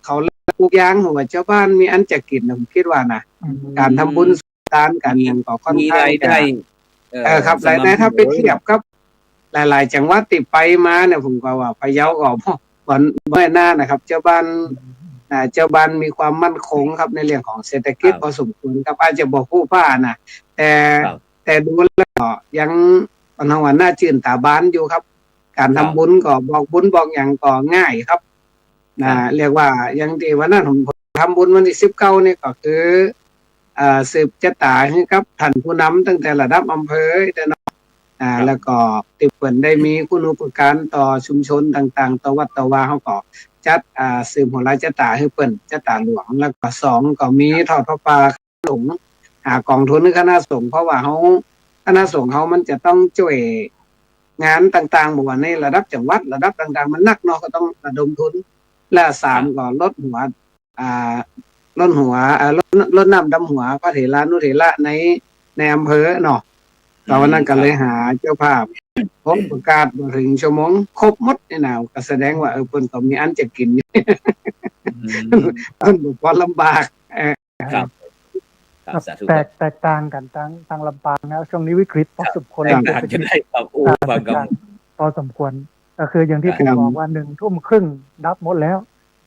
เขาปลูกยางหัวเจ้าบ้านมีอันจะกินผมคิดว่านะการทำบุญทานกันอย่างก็ค่อนข้างจะครับรายได้ถ้าไปเทียบกับหลายๆจังหวัดติดไปมาเนี่ยผมก็ว่าพะเยาก็บ่ไม่น่านะครับเจ้าบ้านมีความมั่นคงครับในเรื่องของเศรษฐกิจพอสมควรครับอาจจะบอกผู้ป้านะแต่ดูแล้วยังปัญหาหน้าจื่นตาบ้านอยู่ครับการทำบุญก็บอกบุญบอกอย่างก็ง่ายครับเรียกว่าอย่างที่วันนั้นผมทำบุญวันที่19นี่ก็คือสืบชะตาให้ครับท่านผู้นำตั้งแต่ระดับอำเภอแต่แล้วก็ติเปิ่นได้มีคุณูปการต่อชุมชนต่างๆต่อวัดต่อวาเขาก็จัดสืบหัวราชตาให้เปิ่นชะตาหลวงแล้วก็2ก็มีทอดพระป่าหลวงกองทุนคณะสงฆ์เพราะว่าเขาคณะสงฆ์เขามันจะต้องช่วยงานต่างๆบอกว่าในระดับจังหวัดระดับต่างๆมันนักเนาะก็ต้องระดมทุนและ3ก็ลดหัวลดน้ำดำหัวพระเถรานุเถระในอำเภอเนาะตอนนั้นก็เลยหาเจ้าภาพผมประกาศถึงชั่วโมงครบหมดนี่นะก็แสดงว่าเพิ่นก็มีอันจะกินอยู่เพิ่นบ่ลำบากครับแตกต่างกันทางลำปางนะช่วงนี้วิกฤตพอสมควรจะได้ครับฟังกันพอสมควรก็คืออย่างที่ผมบอกว่า1:30ดับหมดแล้ว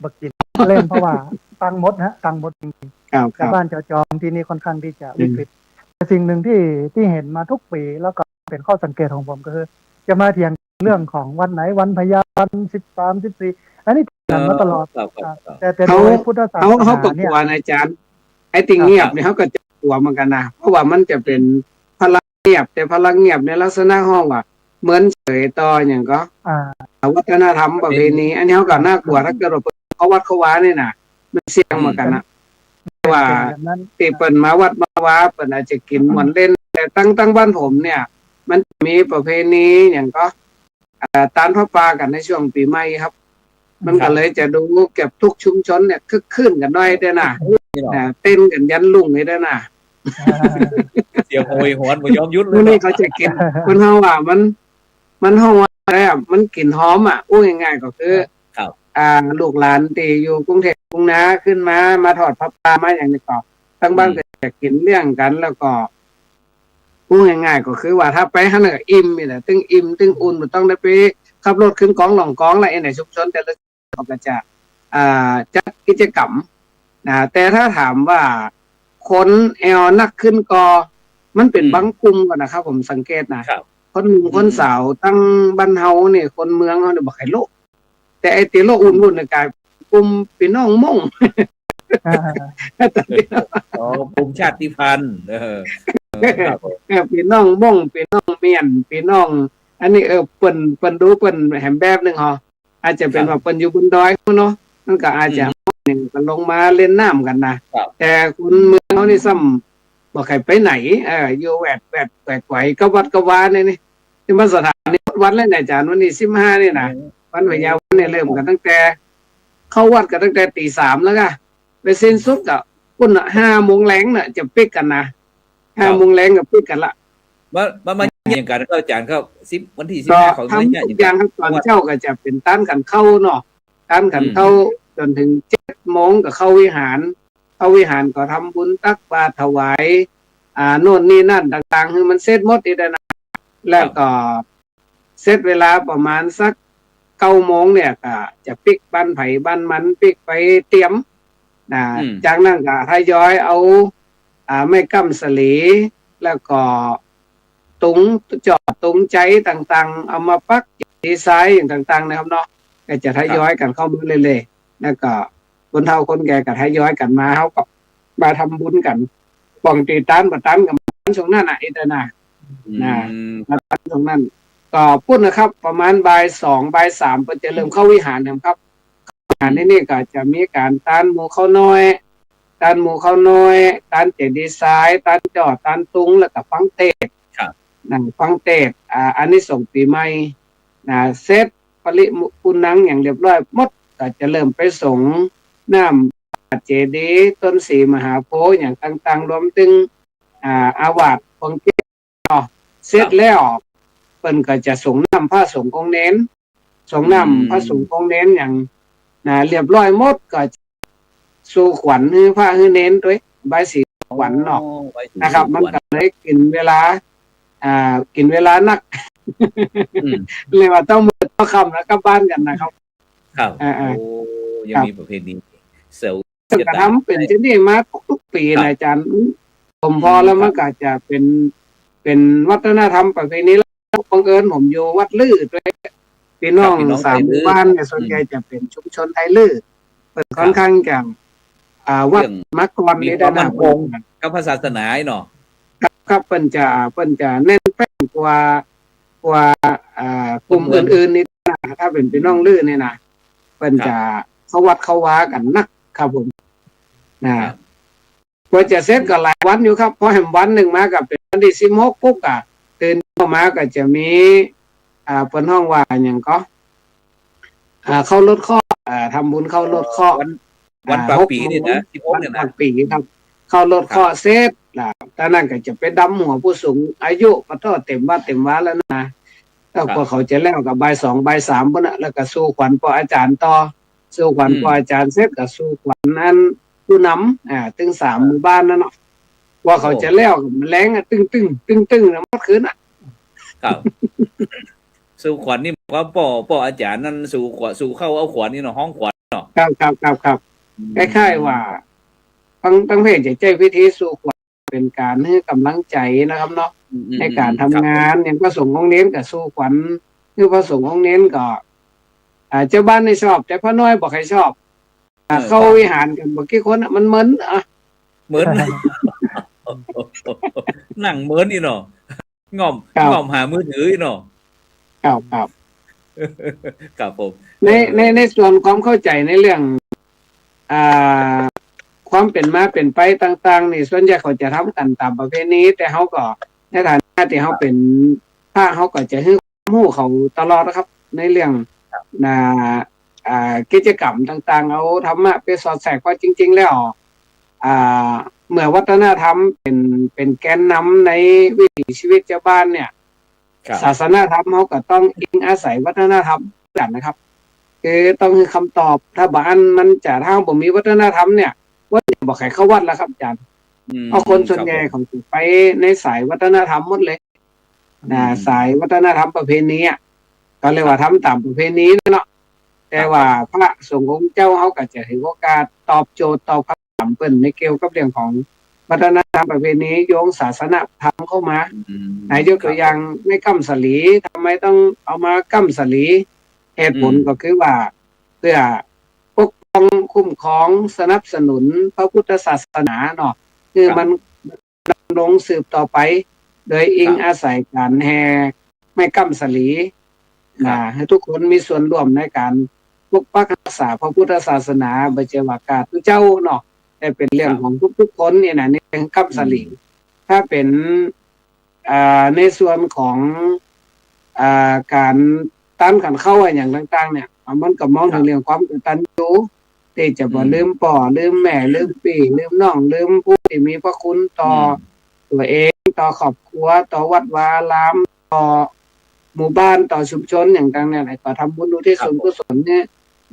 บักกินเล่นเพราะว่าตังหมดตังหมดจริงๆชาวบ้านจองที่นี่ค่อนข้างที่จะวิกฤตแต่สิ่งหนึ่งที่เห็นมาทุกปีแล้วก็เป็นข้อสังเกตของผมก็คือจะมาเถียงเรื่องของวันไหนวันพญาวัน13 14อันนี้กันมาตลอดแต่โดยพุทธศาสนาเขาก็กลัวอาจารย์ไอ้ติงเงียบเนี่ยเขาก็จะกลัวเหมือนกันนะเพราะว่ามันจะเป็นพลังเงียบแต่พลังเงียบในลักษณะห้องว่าเหมือนเฉยต่ออย่างก็วัฒนธรรมประเพณีอันนี้เขาก็น่ากลัวถ้าเกิดเขาวัดเขาว้าเนี่ยนะมันเสี่ยงเหมือนกันนะว่าตีเปิ่นมาวัดมาว้าเปิ่นอาจจะกินหมอนเล่นแต่ตั้งบ้านผมเนี่ยมันมีประเพณีอย่างก็ตานพระปากันในช่วงปีใหม่ครับมันก็เลยจะดูเก็บทุกชุมชนเนี่ยคึกคืนกันหน่อยได้นะเต้นกันยันลุ่งเลยได้นะเสียงโหยหวนบ่ยอมหยุดเลยนี่เขาจะกินมันเฮาว่ามันเฮาว่าอะไรมันกลิ่นหอมอู้ง่ายๆก็คือลูกหลานที่อยู่กรุงเทพกรุงนาขึ้นมาถอดพระป่ามาอย่างนี้ก็ทั้งบ้านก็จะกินเรื่องกันแล้วก็พูดง่ายๆก็คือว่าถ้าไปหั่นก็อิ่มนี่แหละตึงอิ่มตึงอุ่นบ่ต้องได้ไปขับรถขึ้นกองหล่องกองอะไรในชุมชนแต่ละก็จะจัดกิจกรรมแต่ถ้าถามว่าคนแอลนักขึ้นก็มันเป็นบางกลุ่มก่อนนะครับผมสังเกตนะคนสาวตั้งบ้านเฮาเนี่ยคนเมืองเฮาเนี่ยบ่ใครโลกแต่ไอ้ติโลกอุ่นๆในกายกลุ่มพี่น้องม่งกลุ่มชาติพันธุ์พี่น้องม่งพี่น้องเมียนพี่น้องอันนี้เปิ้นดูเปิ้นแหมแบบนึงอาจจะเป็นว่าเปิ้นอยู่บนดอยเนาะมันก็อาจจะนึงก็ลงมาเล่นน้ำกันนะแต่คนเมืองเฮานี่ซ้ำบ่ใครไปไหนอยู่แวดไกวก็วัดก็วานี่ที่มันสถานนี้วัดแล้วอาจารย์วันนี้15นี่นะวันพญาวันเนี่ยเริ่มกันตั้งแต่เข้าวัดกันตั้งแต่ตี 3แล้วก็ไปสิ้นสุดก็พุ่น5 โมงแลงน่ะจะปิดกันนะ5 โมงแลงก็ปิดกันละมาอย่างกันอาจารย์ครับวันที่15ของเนี่ยอย่างตอนเช้าก็จะเป็นต้านกันเข้าเนาะต้านกันเข้าจนถึง7 โมงก็เข้าวิหารก็ทำบุญตักบาตรถวายโน่นนี่นั่นต่างๆคือมันเสร็จหมดอีกนะแล้วก็เสร็จเวลาประมาณสัก9 โมงเนี่ยก็จะปิกบ้านไผ่บ้านมันปิกไปเตรียมจากนั้นก็ทยอยเอาไม่กั้มสลีแล้วก็ตุงจอดตุงใจต่างๆเอามาปักดีไซน์อย่างต่างๆนะครับเนาะก็จะทยอยกันเข้ามาเรื่อยๆแล้วก็ คนเฒ่าคนแก่ก็ทยอยกันมาเขาก็มาทำบุญกันป้องตีตันบัตันกับช่วงนั้นอิตนามาตันช่วงนั้นก็พูดนะครับประมาณบ่าย2บ่าย3เพิ่นจะเริ่มเข้าวิหารนะครับวิหารนี่ก็จะมีการต้านหมู่เข้าน้อยต้านหมู่เข้าน้อยต้านเจดีย์ซ้ายต้านจอดต้านตุงแล้วก็ฟังเทศฟังเทศอันนี้ส่งปีใหม่เซตปริปุณังอย่างเรียบร้อยหมดก็จะเริ่มไปส่งน้ำเจดีย์ต้นสีมหาโพธิ์อย่างต่างๆรวมถึงอาวาสของเจ้าเสร็จแล้วเปิ้นก็จะส่งน้ำพระสงฆ์ของเน้นส่งน้ำพระสงฆ์ของเน้นอย่างเรียบร้อยหมดก็สู่ขวัญให้พระให้เน้นด้วยใบสีขวัญเนาะนะครับ มันก็เลยกินเวลานักเรียกว่าต้องมือต้องคำแล้วก็บ้านกันนะครับครับยังมีประเพณีเสาจะทำเป็นที่นี่มาทุกปีนะอาจารย์ผมพอแล้วมันก็จะเป็นวัฒนธรรมประเพณีแล้วบังเอิญผมอยู่วัดลื่อด้วยพี่น้อง3 หมู่บ้านเนี่ยส่วนใหญ่จะเป็นชุมชนไทยลื่อเปิดค่อนข้างจะวัดมักกรนี่ได้นะคงกับศาสนาเนาะครับเปิ้นจะเน้นแป้งกว่ากลุ่มอื่นๆนี่ถ้าเป็นพี่น้องลื่อนี่นะเปิ้นจะเขาวัดเขาว้ากันนักครับผมพอจะเสร็จก็หลายวันอยู่ครับพอแห่งวันหนึ่งมากับเป็นวันที่16ปุ๊บก็ตื่นเข้ามาก็จะมีเปิ้นห้องว่าอย่างก็เข้ารถข้อทำบุญเข้ารถข้อวันปากปีนี่นะ16เนี่ยนะปากปีครับเข้ารถข้อเสร็จตอนนั้นก็จะไปดำหัวผู้สูงอายุก็ต้องเต็มวัดแล้วนะแล้วพอเขาจะแล้วกับบ่าย2บ่าย3พุ่นน่ะแล้วก็สู้ขวัญปออาจารย์ต่อสู้ขวัญปออาจารย์เสร็จก็สู้ขวัญนั้นผู้นำถึง3 หมู่บ้านนั่นเนาะว่าเขาจะแล้วมันแรงตึ้งแล้วหมดคืนครับสู้ขวัญนี่ว่าปออาจารย์นั่นสู้เข้าเอาขวัญนี่เนาะห้องขวัญเนาะครับคล้ายๆว่าตั้งเพศจะใจพิธีสู้ขวัญเป็นการให้กำลังใจนะครับเนาะในการทำงานอย่างพระสงฆ์ของเน้นกับสู้ขวัญคือพระสงฆ์ของเน้นก็เจ้าบ้านไม่ชอบแต่พระน้อยบอกใครชอบเข้าวิหารกันบอกกี่คนมันเหมือนนั่งเหมือนนี่เนาะง่อมหามือถือเนาะครับผมในส่วนความเข้าใจในเรื่องความเป็นมาเป็นไปต่างๆนี่ส่วนใหญ่เขาจะทำกันตามประเพณีแต่เขาก็ในฐานะที่เขาเป็นพระเขาก็จะให้รู้เขาตลอดนะครับในเรื่องกิจกรรมต่างๆเอาธรรมะไปสอดแทรกว่าจริงๆแล้วเมื่อวัฒนธรรมเป็นแกนนำในวิถีชีวิตชาวบ้านเนี่ยศาสนาธรรมเขาก็ต้องอิงอาศัยวัฒนธรรมกันนะครับคือต้องคือคำตอบถ้าบ้านมันจะถ้าบ่มีวัฒนธรรมเนี่ยว่าบอกใครเข้าวัดแล้วครับอาจารย์เพราะคนส่วนใหญ่เขาไปในสายวัฒนธรรมหมดเลยสายวัฒนธรรมประเพณีก็เรียกว่าทำตามประเพณีเนาะแต่ว่าพระสงฆ์องค์เจ้าเขาก็จะถือโอกาสตอบโจทย์ตอบคำถามเปิ้นในเกี่ยวกับเรื่องของวัฒนธรรมประเพณีโยงศาสนาธรรมเข้ามายกตัวอย่างไม่กั้มสลีทำไมต้องเอามากั้มสลีเหตุผลก็คือว่าเพื่อปกป้องคุ้มครองสนับสนุนพระพุทธศาสนาเนาะคือมันดำรงสืบต่อไปโดยอิงอาศัยการแห่ไม่กั้มสลีให้ทุกคนมีส่วนร่วมในการปกปักรักษาพระพุทธศาสนาบ่ใช่ว่ากาตุเจ้าเนาะแต่เป็นเรื่องของทุกๆคนเนี่ยนะในเรื่องกั้มสลีถ้าเป็นในส่วนของการต้านกันเข้าอย่างต่างๆเนี่ยมันก็มองถึงเรื่องความกตัญญูที่จะบ่ลืมพ่อลืมแม่ลืมพี่ลืมน้องลืมผู้ที่มีพระคุณต่อตัวเองต่อครอบครัวต่อวัดวาอารามต่อหมู่บ้านต่อชุมชนอย่างต่างๆเนี่ยก็ทำบุญอุทิศส่วนกุศลเนี่ย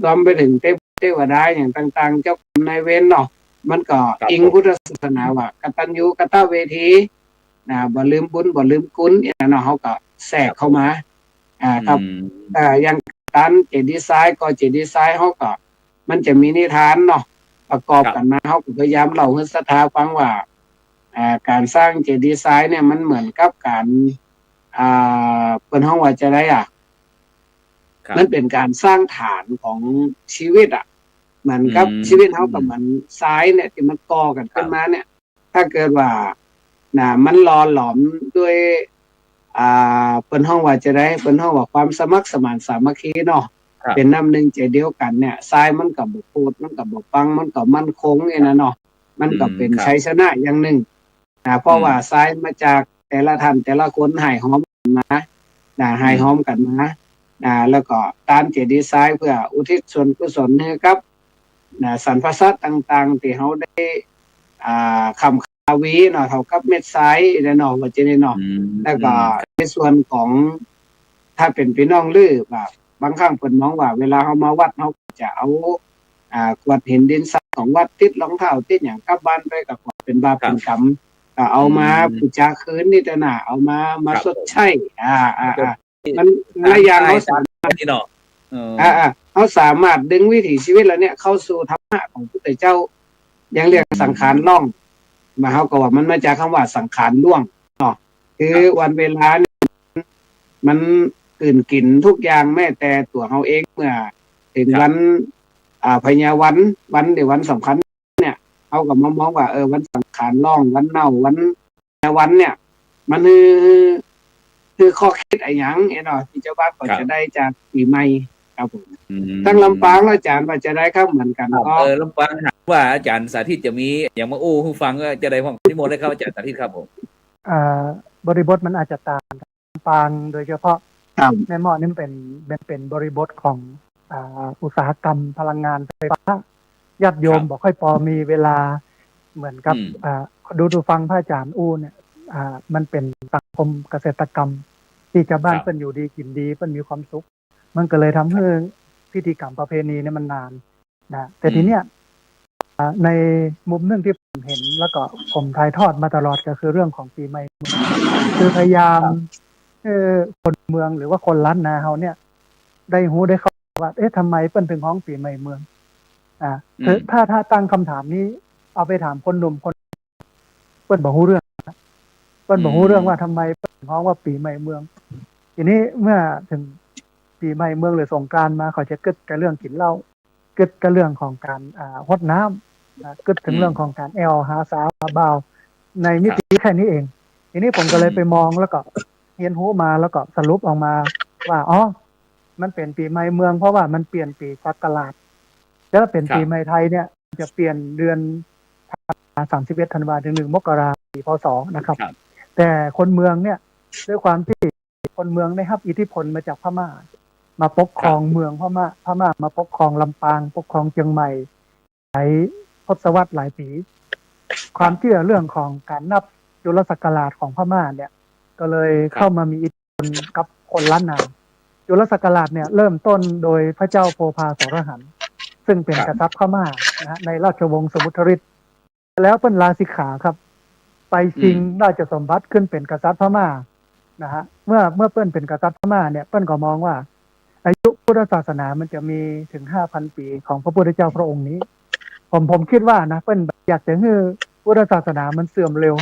รวมไปถึงเทวดาอย่างต่างๆเจ้ากรรมนายเวรเนาะมันก็อิงพุทธศาสนาว่ากตัญญูกตเวทีบ่ลืมบุญบ่ลืมกุศลเนี่ยเนาะเขาก็แทรกเข้ามาครับอย่างการเจดีย์ซ้ายก็เจดีย์ซ้ายเขาก็มันจะมีนิทานเนาะประกอบกันมาเขาก็พยายามเล่าให้ศรัทธาฟังว่าการสร้างเจดีย์ซ้ายเนี่ยมันเหมือนกับการเป็นห้องว่าจะได้มันเป็นการสร้างฐานของชีวิต เหมือนกับชีวิตเขากับเหมือนทรายเนี่ยที่มันก่อกันขึ้นมาเนี่ย ถ้าเกิดว่ามันหล่อหลอมด้วยเปิ้นห้องว่าจะได้เปิ้นห้องว่าความสมัครสมานสามัคคีเนาะเป็นน้ำหนึ่งใจเดียวกันเนี่ยทรายมันกับบ่พูดมันกับบ่ปังมันกับมั่นคงเนี่ยนะเนาะมันก็เป็นชัยชนะอย่างหนึ่งเพราะว่าทรายมาจากแต่ละท่านแต่ละคนให้หอมมาให้หอมกันมาแล้วก็ตามเจดีย์ทรายเพื่ออุทิศส่วนกุศลให้กับสรรพสัตว์ต่างๆที่เขาได้คำคาวีเนาะเท่ากับเม็ดทรายเนาะว่าจะได้เนาะแล้วก็ในส่วนของถ้าเป็นพี่น้องลือแบบบางครั้งเพิ่นมองว่าเวลาเขามาวัดเขาจะเอากวาดหินดินทรายของวัดติดรองเท้าติดอย่างกลับบ้านไปกับเป็นบาปเป็นกรรมก็เอามาบูชาคืนนี่แต่น่ะเอามาชดใช้มันหลายอย่างเขาสามารถเขาสามารถดึงวิถีชีวิตเราเนี่ยเข้าสู่ธรรมะของพุทธเจ้ายังเรียกสังขารล่องมาเขาก็ว่ามันมาจากคำว่าสังขารล่วงเนาะคือวันเวลาเนี่ยมันตื่นกินทุกอย่างแม้แต่ตัวเขาเองเมื่อถึงวันพญาวันเดี๋ยววันสำคัญเนี่ยเขาก็มองว่าวันสังขารล่องวันเน่าวันเนี่ยมันคือข้อคิดอะไรอย่างเนาะที่เจ้าบ้านก็จะได้จากปีใหม่ครับผมทั้งลำปางและอาจารย์ว่าจะได้ครับเหมือนกันก็ลำปางถามว่าอาจารย์สาธิตจะมีอย่างมาอู้ผู้ฟังก็จะได้ห้องนิมนต์ได้ครับอาจารย์สาธิตครับผมบริบทมันอาจจะต่างกันลำปางโดยเฉพาะในหม้อนี่เป็นบริบทของอุตสาหกรรมพลังงานไฟฟ้าญาติโยมบอกค่อยพอมีเวลาเหมือนกับดูฟังพระอาจารย์อู้เนี่ยมันเป็นสังคมเกษตรกรรมที่ชาวบ้านเพิ่นอยู่ดีกินดีเพิ่นมีความสุขมันก็เลยทำให้พิธีกรรมประเพณีเนี่ยมันนานนะแต่ทีเนี้ยในมุมนึงที่ผมเห็นแล้วก็ผมถ่ายทอดมาตลอดก็คือเรื่องของปีใหม่คือพยายามคนเมืองหรือว่าคนล้านนาเฮาเนี่ยได้รู้ได้เข้าว่าทำไมเปิ้นถึงฮ้องปีใหม่เมืองคือถ้าตั้งคำถามนี้เอาไปถามคนหนุ่มคนเปิ้นบ่รู้เรื่องเปิ้นบ่รู้เรื่องว่าทำไมเปิ้นฮ้องว่าปีใหม่เมืองทีนี้เมื่อถึงปีใหม่เมืองหรือสงกรานต์มาเขาจะกึดกับเรื่องกินเหล้ากึดกับเรื่องของการฮดน้ำกึดถึงเรื่องของการแอลหาสาวหาบ่าวในมิติแค่นี้เองทีนี้ผมก็เลยไปมองแล้วก็เรียนรู้มาแล้วก็สรุปออกมาว่ามันเป็นปีใหม่เมืองเพราะว่ามันเปลี่ยนปีศักราชแล้วเป็นปีใหม่ไทยเนี่ยจะเปลี่ยนเดือน31 ธันวาคมถึง1 มกราคมปีพ.ศ.นะครับแต่คนเมืองเนี่ยด้วยความที่คนเมืองได้รับอิทธิพลมาจากพม่ามาปกครองเมืองพม่ามาปกครองลำปางปกครองเชียงใหม่หลายทศวรรษหลายปีความเชื่อเรื่องของการนับยุลศักราชของพม่าเนี่ยก็เลยเข้ามามีอิทธิพลกับคนล้านนายุลศักราชเนี่ยเริ่มต้นโดยพระเจ้าโพพาสรหันต์ซึ่งเป็นกษัตริย์พม่านะฮะในราชวงศ์สมุทรฤทธิ์แล้วเปิ้นลาสิกขาครับไปชิงราชสมบัติขึ้นเป็นกษัตริย์พม่านะฮะเมื่อเปิ้นเป็นกษัตริย์พม่าเนี่ยเปิ้นก็มองว่าอายุพุทธศาสนามันจะมีถึง 5,000 ปีของพระพุทธเจ้าพระองค์นี้ผมคิดว่านะเปิ้นอยากจะให้พุทธศาสนามันเสื่อมเร็ว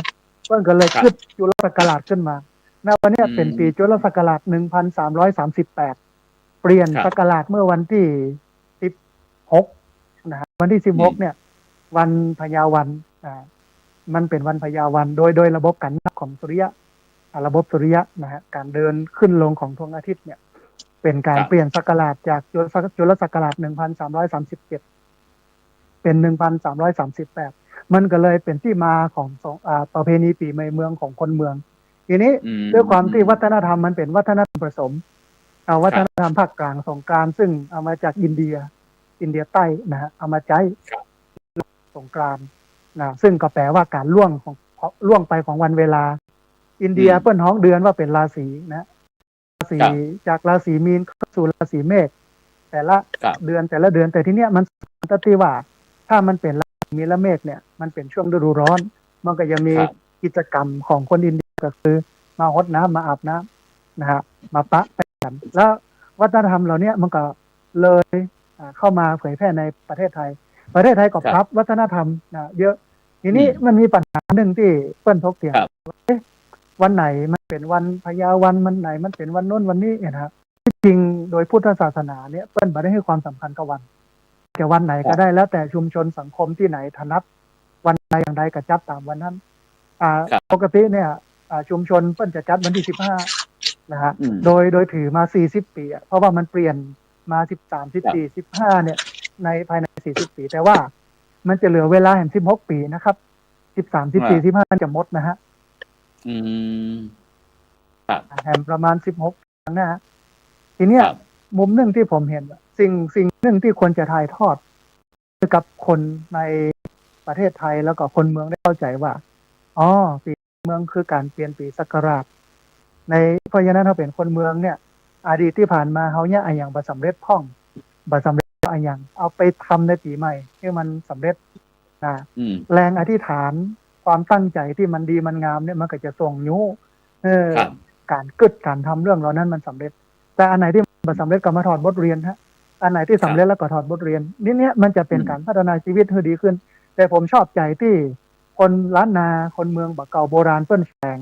เปิ้นก็เลยคิดยุลศักราชขึ้นมาณวันนี้เป็นปีจุลศักราช1338เปลี่ยนศักราชเมื่อวันที่16นะฮะวันที่16เนี่ยวันพญาวันมันเป็นวันพญาวันโดยระบบการนับของสุริยะระบบสุริยะนะฮะการเดินขึ้นลงของดวงอาทิตย์เนี่ยเป็นการเปลี่ยนศักราชจากจุลศักราช1337เป็น1338มันก็เลยเป็นที่มาของประเพณีปีใหม่เมืองของคนเมืองทีนี้ด้วยความที่วัฒนธรรมมันเป็นวัฒนธรรมผสมวัฒนธรรมภาคกลางสงกรานต์ซึ่งเอามาจากอินเดียใต้นะฮะเอามาใช้สงกรานต์นะซึ่งก็แปลว่าการล่วงไปของวันเวลาอินเดียเปิ้นฮ้องเดือนว่าเป็นราศีนะราศีจากราศีมีนเข้าสู่ราศีเมษแต่ละเดือนแต่ที่เนี้ยมันตัดที่ว่าถ้ามันเป็นราศีมีนและเมษเนี่ยมันเป็นช่วงฤดูร้อนมันก็จะมีกิจกรรมของคนอินเดียก็คือมาฮดน้ำมาอาบน้ำนะฮะมาปะไปกันแล้ววัฒนธรรมเหล่านี้มันก็เลยเข้ามาเผยแพร่ในประเทศไทยก็ปรับวัฒนธรรมเยอะทีนี้มันมีปัญหาหนึ่งที่เปิ้นทกเถียงวันไหนมันเป็นวันพญาวันมันไหนมันเป็นวันโน้นวันนี้นะครับที่จริงโดยพุทธศาสนาเนี่ยเปิ้นบ่ได้ให้ความสำคัญกับวัน จะวันไหนก็ได้แล้วแต่ชุมชนสังคมที่ไหนถนัดวันใดอย่างใดก็จัดตามวันนั้นปกติเนี่ยชุมชนเพิ่นจะจัดวันที่15นะฮะโดยถือมา40ปีเพราะว่ามันเปลี่ยนมา13 14 15เนี่ยในภายใน40ปีแต่ว่ามันจะเหลือเวลาแห่ง16ปีนะครับ13 14 15จะหมดนะฮะแห่งประมาณ16นะฮะทีเนี้ยมุมหนึ่งที่ผมเห็นสิ่งหนึ่งที่ควรจะถ่ายทอดกับคนในประเทศไทยแล้วก็คนเมืองได้เข้าใจว่าปีเมืองคือการเปลี่ยนปีศักราชในเพราะฉะนั้นเราเป็นคนเมืองเนี่ยอดีตที่ผ่านมาเขาเนี่ยอย่างบ่สำเร็จพ่องบ่สำเร็จอย่างเอาไปทำในปีใหม่ให้มันสำเร็จแรงอธิษฐานความตั้งใจที่มันดีมันงามเนี่ยมันก็จะส่งยุการกึศการทำเรื่องเหล่านั้นมันสำเร็จแต่อันไหนที่บ่สำเร็จก็มาถอดบทเรียนฮะอันไหนที่สำเร็จแล้วก็ถอดบทเรียนนี่มันจะเป็นการพัฒนาชีวิตให้ดีขึ้นแต่ผมชอบใจที่คนล้านนาคนเมืองบักเก่าโบราณเปิ้นแฝง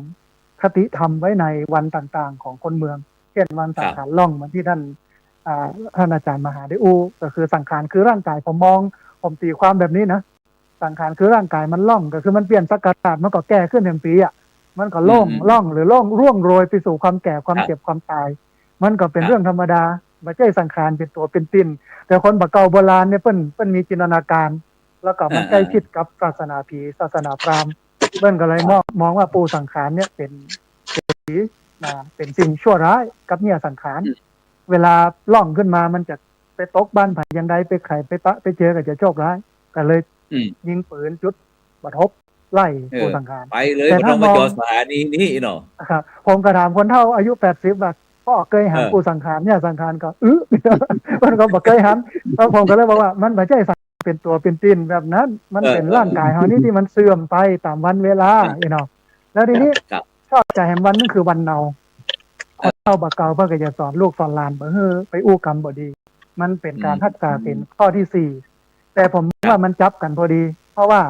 คติธรรมไว้ในวันต่างๆของคนเมืองเช่นวันสังขารล่องเหมือนที่ท่านอาจารย์มหาได้อู้ก็คือสังขารคือร่างกายผมตีความแบบนี้นะสังขารคือร่างกายมันล่องก็คือมันเปลี่ยนสักการะมันก็แก่ขึ้นเต็มปีมันก็ล่องหรือร่วงโรยไปสู่ความแก่ความเจ็บความตายมันก็เป็นเรื่องธรรมดาไม่ใช่สังขารเป็นตัวเป็นตินแต่คนบักเก่าโบราณเนี่ยเปิ้นมีจินตนาการแล้วก็มันใกล้ชิดกับศาสนาผีศาสนาพราหมณ์เปิ้นก็เลยมองว่าปูสังขารเนี่ยเป็นผีเป็นสิ่งชั่วร้ายกับเนี่ยสังขารเวลาล่องขึ้นมามันจะไปตกบ้านไผ่ยังใดไปไข่ไปปะไปเจอก็จะโชคร้ายก็เลยยิงปืนจุดบัดทบไล่ปูสังขารไปเลยมันต้องมาจอดสถานีนี้เนาะครับผมก็ถามคนเฒ่าอายุ80ว่าพ่อเคยหันปูสังขารเนี่ยสังขารก็มันก็บ่เคยหันแล้วผมก็เลยบอกว่ามันไม่ใช่เป็นตัวเป็นตินแบบนั้นมันเป็นร่างกายเฮานี่ที่มันเสื่อมไปตามวันเวลาแล้วทีนี้ชอบใจแห่งวันนึงคือวันเนาคนเฒ่าบักเก่าเพิ่นก็จะสอนลูกสอนหลานบ่ไปอู้กรรมบ่ดีมันเป็นการทักษะเป็นข้อที่4แต่ผมว่ามันจับกันพอดีเพราะว่า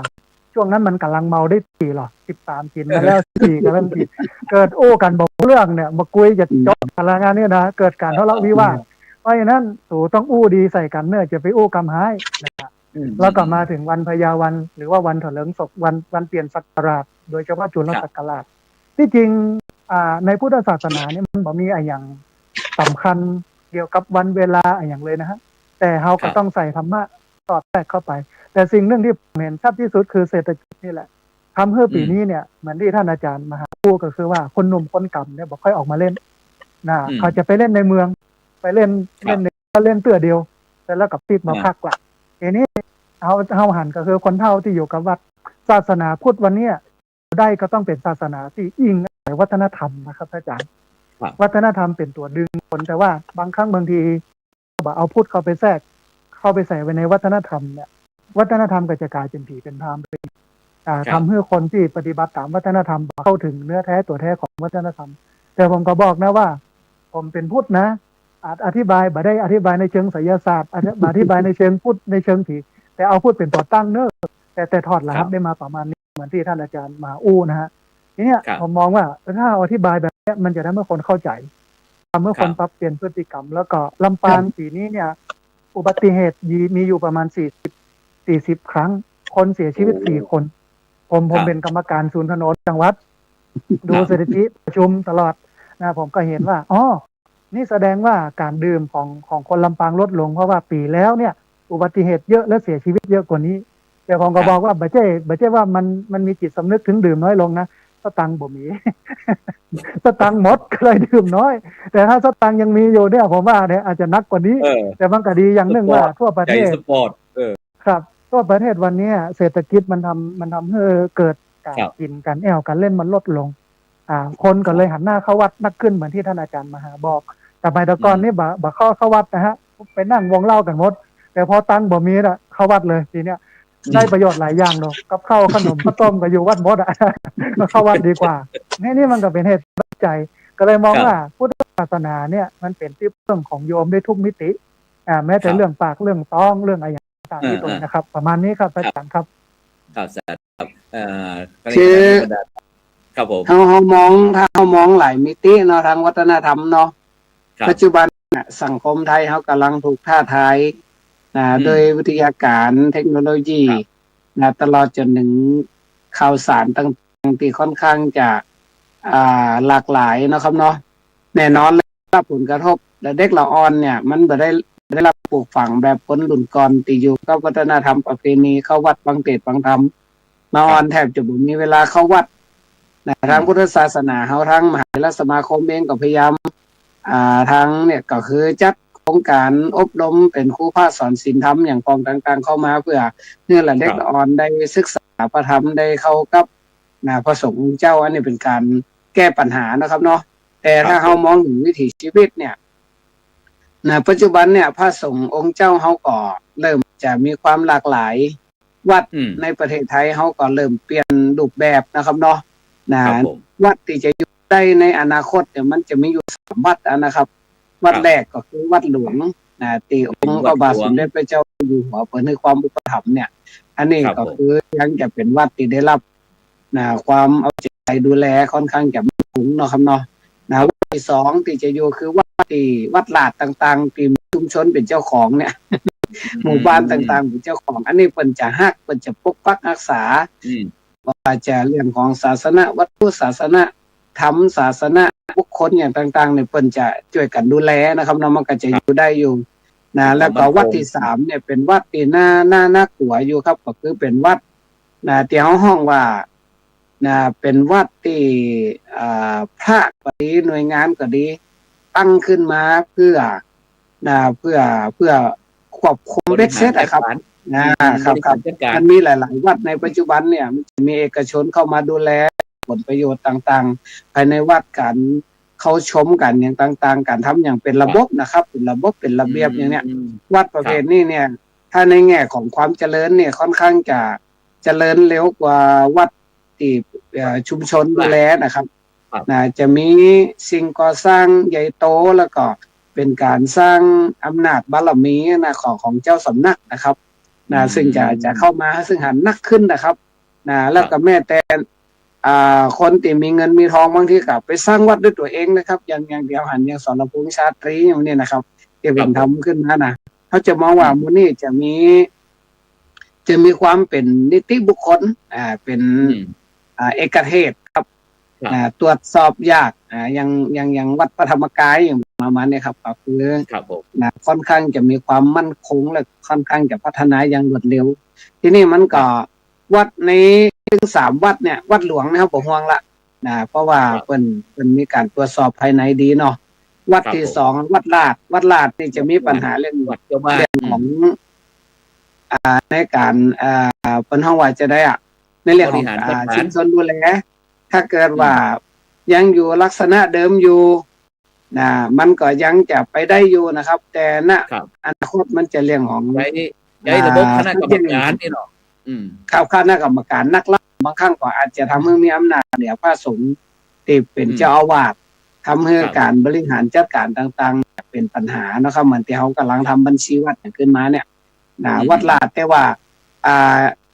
ช่วงนั้นมันกำลังเมาได้ปีหรอ13กินมาแล้ว4กำลังกินเกิดอู้กันบ่เรื่องเนี่ยมาคุยจะจบพลังงานเนี่ยนะเกิดการทะเลาะวิวาทเพราะฉะนั้นตู่ต้องอู้ดีใส่กันเนื่อจะไปอู้กรรมหายนะครับแล้วก็มาถึงวันพญาวันหรือว่าวันเถลิงศพวันเปลี่ยนศักราชโดยเฉพาะจุลศักราชที่จริงในพุทธศาสนาเนี่ยมันบ่มีอะไรอย่างสำคัญเกี่ยวกับวันเวลาอย่างเลยนะฮะแต่เราก็ต้องใส่ธรรมะสอดแทรกเข้าไปแต่สิ่งหนึ่งที่ผมเห็นชัดที่สุดคือเศรษฐกิจนี่แหละทำให้ปีนี้เนี่ยเหมือนที่ท่านอาจารย์มหาพูดก็คือว่าคนหนุ่มคนเก่าเนี่ยบอกค่อยออกมาเล่นเขาจะไปเล่นในเมืองไปเล่นเตื้อเดียวแต่แล้วกับติดมาพักหลักทีนี้เอาหันก็คือคนเฒ่าที่อยู่กับวัดศาสนาพุทธวันนี้ได้ก็ต้องเป็นศาสนาที่อิงวัฒนธรรมนะครับอาจารย์วัฒนธรรมเป็นตัวดึงคนแต่ว่าบางครั้งบางทีเอาพุทธเข้าไปแทรกเข้าไปใส่ไว้ในวัฒนธรรมเนี่ยวัฒนธรรมก็จะกลายเป็นผีเป็นพราหมณ์ไปทำให้คนที่ปฏิบัติตามวัฒนธรรมเข้าถึงเนื้อแท้ตัวแท้ของวัฒนธรรมแต่ผมก็บอกนะว่าผมเป็นพุทธนะอธิบายบ่ได้อธิบายในเชิงไสยศาสตร์อธิบายในเชิงพุทธในเชิงผีแต่เอาพุทธเป็นตัวตั้งเนอะแต่ถอดรหัสได้มาประมาณนี้เหมือนที่ท่านอาจารย์มาอู้นะฮะทีนี้ผมมองว่าถ้าอธิบายแบบนี้มันจะทำให้คนเข้าใจทำให้คนปรับเปลี่ยนพฤติกรรมแล้วก็ลำปางปีนี้เนี่ยอุบัติเหตุมีอยู่ประมาณ40 ครั้งคนเสียชีวิต4 คนผมเป็นกรรมการศูนย์ถนนจังหวัดดูสถิติประชุมตลอดนะผมก็เห็นว่านี่แสดงว่าการดื่มของคนลำปางลดลงเพราะว่าปีแล้วเนี่ยอุบัติเหตุเยอะและเสียชีวิตเยอะกว่านี้แต่ผมก็บอกว่าบ่ใช่ว่ามันมีจิตสำนึกถึงดื่มน้อยลงนะสตังค์บ่มี สตังค์หมดก็เลยดื่มน้อยแต่ถ้าสตังค์ยังมีอยู่เนี่ยผมว่าเนี่ยอาจจะนักกว่านี้แต่มันก็ดีอย่างหนึ่งว่าทั่วประเทศครับทั่วประเทศวันนี้เศรษฐกิจมันทำให้เกิดการกินการแอวการเล่นมันลดลงคนก็เลยหันหน้าเข้าวัดนักขึ้นเหมือนที่ท่านอาจารย์มหาบอกแต่ไปตะกอนนี่บ่เข้าวัดนะฮะไปนั่งวงเล่ากันหมดแต่พอตังค์บ่มีละเข้าวัดเลยทีเนี้ยได้ประโยชน์หลายอย่างเนาะกับข้าวขนมข้าวต้มก็อยู่วัดหมดมาเข้าวัดดีกว่านี่มันก็เป็นเหตุปัจจัยก็เลยมองว่าพุทธศาสนาเนี่ยมันเป็นที่เรื่องของโยมได้ทุกมิติแม้แต่เรื่องปากเรื่องต้องเรื่องอะไรต่างๆที่ตรงนะครับประมาณนี้ครับอาจารย์ครับครับคือครับผมถ้าเรามองหลายมิติเนาะทางวัฒนธรรมเนาะปัจจุบันสังคมไทยเขากำลังถูกท้าทาย โดยวิทยาการเทคโนโลยีตลอดจนถึงข่าวสารต่างๆที่ค่อนข้างจะหลากหลายนะครับเนาะแน่นอนเลยรับผลกระทบและเด็กละอ่อนเนี่ยมันบ่ได้รับปลูกฝังแบบคนรุ่นก่อนที่อยู่กับวัฒนธรรมประเพณีเข้าวัดฟังเทศน์ฟังธรรมมาอ่อนแทบจะบ่มีเวลาเข้าวัดทางพุทธศาสนาเฮาทางมหาวิทยาลัยสมาคมเองก็พยายามทางเนี่ยก็คือจัดโครงการอบรมเป็นครูภาคสอนศีลธรรมอย่างกองต่างๆเข้ามาเพื่อละเด็กละอ่อนได้ศึกษาพระธรรมได้เข้ากับพระสงฆ์เจ้าอันนี้เป็นการแก้ปัญหานะครับเนาะแต่ถ้าเฮามองถึงวิถีชีวิตเนี่ยปัจจุบันเนี่ยพระสงฆ์องค์เจ้าเฮาก็เริ่มจะมีความหลากหลายวัดในประเทศไทยเฮาก็เริ่มเปลี่ยนรูปแบบนะครับเนาะวัดที่จะอยู่ได้ในอนาคตเนี่ยมันจะมีอยู่3วัดนะครับวัดแรกก็คือวัดหลวงที่องค์พระบาทสมเด็จพระเจ้าอยู่หัวเปิดให้ความอุปถัมภ์เนี่ยอันนี้ก็คือยังจะเป็นวัดที่ได้รับความเอาใจดูแลค่อนข้างจะมั่นคงเนาะครับเนาะวัดที่2ที่จะอยู่คือวัดลาดต่างๆที่ชุมชนเป็นเจ้าของเนี่ยหมู่บ้านต่างๆเป็นเจ้าของอันนี้เพิ่นจะฮักเพิ่นจะปกปักรักษาว่าจะเรื่องของศาสนาวัตถุศาสนาธรรมศาสนาบุคคลอย่างต่างๆเนี่ยเพิ่นจะช่วยกันดูแลนะครับเนาะมันก็จะอยู่ได้อยู่แล้วก็วัดที่3เนี่ยเป็นวัดที่น่ากลัวอยู่ครับก็คือเป็นวัดที่ห้องว่าเป็นวัดที่พระก็ดีหน่วยงานก็ดีตั้งขึ้นมาเพื่อควบคุมเบ็ดเสร็จครับครับมันมีหลายๆวัดในปัจจุบันเนี่ยมันจะมีเอกชนเข้ามาดูแลผลประโยชน์ต่างๆภายในวัดกันเขาชมกันอย่างต่างๆการทำอย่างเป็นระบบนะครับเป็นระบบเป็นระเบียบอย่างเนี้ยวัดประเภทนี้เนี่ยถ้าในแง่ของความเจริญเนี่ยค่อนข้างจะเจริญเร็วกว่าวัดที่ชุมชนดูแลนะครับจะมีสิ่งก่อสร้างใหญ่โตแล้วก็เป็นการสร้างอำนาจบารมีของเจ้าสำนักนะครับซึ่งจะเข้ามาซึ่งหันนักขึ้นนะครับแล้วก็แม่แต่คนที่มีเงินมีทองบางทีก็ไปสร้างวัดด้วยตัวเองนะครับอย่างเดียวหันอย่างสรพงษ์ชาตรีอย่างนี้นะครับที่เป็นทำขึ้นมาเขาจะมองว่ามูนี่จะมีความเป็นนิติบุคคลเป็นเอกเทศครับตรวจสอบยากอย่างวัดพระธรรมกายอย่างประมาณนี้ครับก็คือค่อนข้างจะมีความมั่นคงและค่อนข้างจะพัฒนาอย่างรวดเร็วที่นี่มันก็วัดนี้ถึง3วัดเนี่ยวัดหลวงนะครับผมห่วงละเพราะว่าเพิ่นมีการตรวจสอบภายในดีเนาะวัดที่2วัดลาดนี่จะมีปัญหาเรื่องของในการเพิ่นห้องว่าจะได้ในเรื่องของชุมชนดูแลถ้าเกิดว่ายังอยู่ลักษณะเดิมอยู่มันก็ยังจะไปได้อยู่นะครับ แต่อนาคตมันจะเรื่องของใช้ระบบคณะกรรมการนี่เนาะคณะกรรมการนักล่าบางครั้งก็อาจจะทำให้มีอำนาจเหนือพระสงฆ์ที่เป็นเจ้าอาวาสทำให้การบริหารจัดการต่างๆเป็นปัญหานะครับเหมือนที่เขากำลังทำบัญชีวัดขึ้นมาเนี่ยวัดลาดแต่ว่า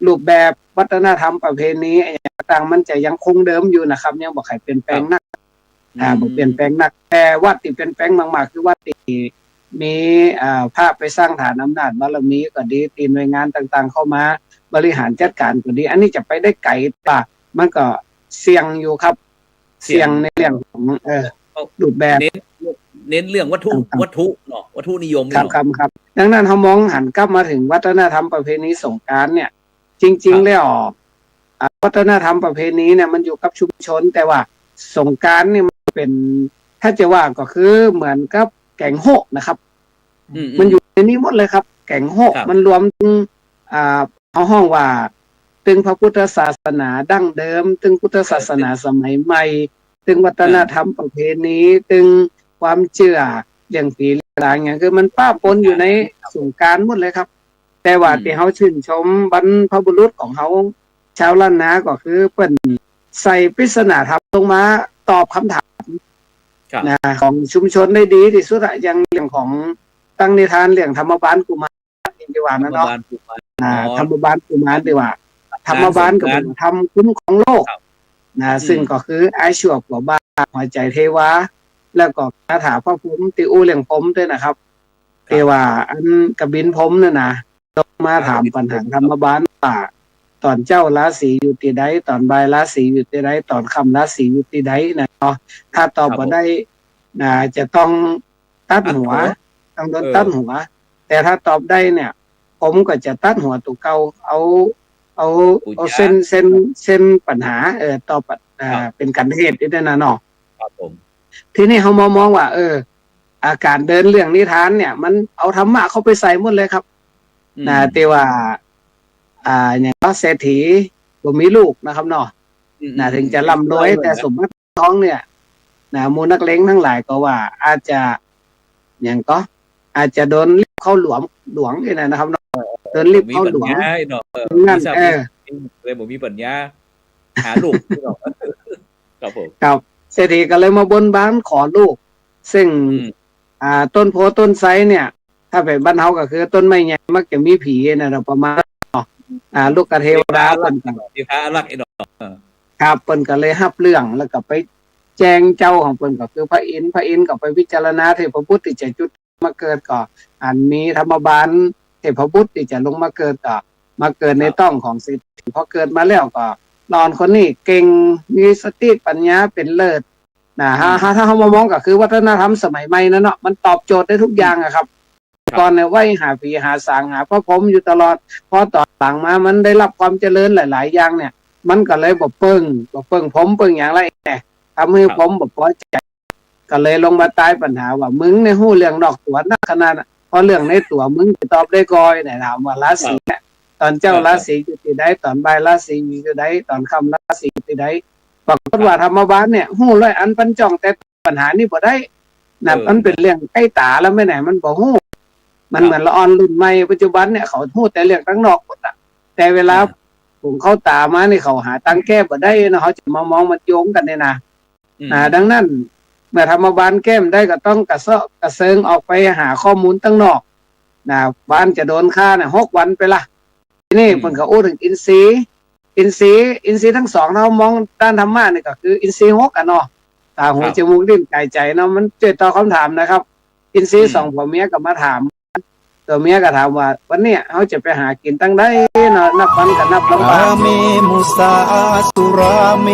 รูปแบบวัฒนธรรมประเพณีต่างๆมันจะยังคงเดิมอยู่นะครับยังบอกใครเปลี่ยนแปลงนักบอกเปลี่ยนแปลงนักแต่วัดที่เปลี่ยนแปลงมากๆคือวัดที่มีภาพไปสร้างฐานอำนาจบารมีก็ดีตีหน่วยงานต่างๆเข้ามาบริหารจัดการก็ดีอันนี้จะไปได้ไกลป่ะมันก็เสี่ยงอยู่ครับเสี่ยงในเรื่องของรูปแบบเน้นเรื่องวัตถุเนาะวัตถุนิยมครับดังนั้นเขามองหันกลับมาถึงวัฒนธรรมประเพณีสงกรานต์เนี่ยจริงๆแล้ววัฒนธรรมประเพณีเนี่ยมันอยู่กับชุมชนแต่ว่าสงกรานต์นี่มันเป็นถ้าจะว่าก็คือเหมือนกับแก่งโฮกนะครับมันอยู่ในนี้หมดเลยครับแก่งโฮกมันรวมถึงเอาห้องว่าตึงพระพุทธศาสนาดั้งเดิมตึงพุทธศาสนาสมัยใหม่ตึงวัฒนธรรมประเพณีตึงความเชื่อเรื่องผีเรื่องอะไรอย่างคือมันป้าปนอยู่ในสงกรานต์หมดเลยครับแต่ว่าที่เขาชื่นชมบรรพบุรุษของเขาชาวล้านนาก็คือเปิ้นใส่ปริศนาธรรมลงมาตอบคำถามของชุมชนได้ดีที่สุดอย่างเรื่องของตั้งนิทานเรื่องธรรมบาลกุมารดีกว่านะเนาะธรรมบาลกุมารดีกว่าธรรมบาลก็เป็นธรรมคุ้มของโลกซึ่งก็คือไอชั่วกว่าบ้าหัวใจเทวาแล้วก็คาถาพระพรหมติอูเรื่องผมด้วยนะครับ แต่ว่าอันกบินผมเนี่ยนะต้องมาถามปัญหาธรรมบาลว่าตอนเจ้าราศีอยู่ที่ใดตอนบ่ายราศีอยู่ที่ใดตอนค่ำราศีอยู่ที่ใดนะเนาะถ้าตอบมาได้จะต้องตัดหัวต้องโดนตัดหัว แต่ถ้าตอบได้เนี่ย ผมก็จะตัดหัวตัวเก่าเอาเส้นปัญหาตอบเป็นกันเหตุด้วยนะเนาะครับผมทีนี้เขามองว่าอาการเดินเรื่องนิทานเนี่ย มันเอาธรรมะเข้าไปใส่หมดเลยครับแต่ว่าอย่างว่าเศรษฐีบ่มีลูกนะครับเนาะถึงจะร่ำรวยแต่สมบัติท้องเนี่ยมูนักเลงทั้งหลายก็ว่าอาจจะอย่างก็อาจจะโดนรีบเข้าหลวงนี่นะครับเนาะโดนรีบเข้าหลวงนั่นเลยผมมีปัญญาหาลูกครับผมครับเศรษฐีก็เลยมาบนบ้านขอลูกซึ่งต้นโพต้นไทรเนี่ย ถ้าเป็นบ้านเฮาก็คือต้นไม้ใหญ่มักจะมีผีนะประมาณลูกกระเทวดาเปิ้นก็ที่พระรักไอ้ดอกครับเปิ้นก็เลยรับเรื่องแล้วก็ไปแจ้งเจ้าของเปิ้นก็คือพระอินทร์ก็ไปพิจารณาเทพบุตรที่จะจุดมาเกิดก็มีธรรมบาลเทพบุตรที่จะลงมาเกิดก็มาเกิดในต้องของเศรษฐีพอเกิดมาแล้วก็นอนคนนี้เก่งมีสติปัญญาเป็นเลิศถ้าเฮามามองก็คือวัฒนธรรมสมัยใหม่นั่นเนาะมันตอบโจทย์ได้ทุกอย่างอะครับก่อนเนี่ยไว้หาผีหาสางหาพระพรหมอยู่ตลอดพอต่อหลังมามันได้รับความเจริญหลายๆอย่างเนี่ยมันก็เลยบ่เปิ้งผมเปิ้งอย่างไรเนี่ยทำให้ผมบ่พอใจก็เลยลงมาตายปัญหาว่ามึงในหู้เรื่องนอกตัวนักขนาดเพราะเรื่องในตัวมึงตอบได้ก่อยเนี่ยถามว่าราศีตอนเจ้าราศีอยู่ที่ใดตอนบ่ายราศีอยู่ที่ใดตอนค่ำราศีอยู่ที่ใดปรากฏว่าธรรมบาลเนี่ยหู้ร้อยอันปันจ่องแต่ปัญหานี่บ่ได้มันเป็นเรื่องใกล้ตาแล้วไม่ไหนมันบ่หู้มันเหมือนละออนรุ่นใหม่ปัจจุบันเนี่ยเขาพูดแต่เรื่องตั้งนอกหมดอ่ะแต่เวลาผมเข้าตามานี่เขาหาตั้งแก้บ่ได้นะเขาจะมามองมันโยงกันเนี่ยนะดังนั้นเมื่อธรรมบาลแก้มได้ก็ต้องกระเซาะกระเซิงออกไปหาข้อมูลตั้งนอกบ้านจะโดนฆ่าเนี่ย6 วันไปละทีนี้เพิ่นก็อู้ถึงอินทรีย์ทั้งสองเรามองด้านธรรมะนี่ก็คืออินทรีย์6อ่ะเนาะตาหูจมูกลิ้นกายใจเนาะมันช่วยตอบคำถามนะครับอินทรีย์2ผัวเมียก็มาถามตัวเมียก็ถามว่าวันนี้เขาจะไปหากินตั้งได้เนาะนับวันกับนับลำบากเมมุสาสุราเม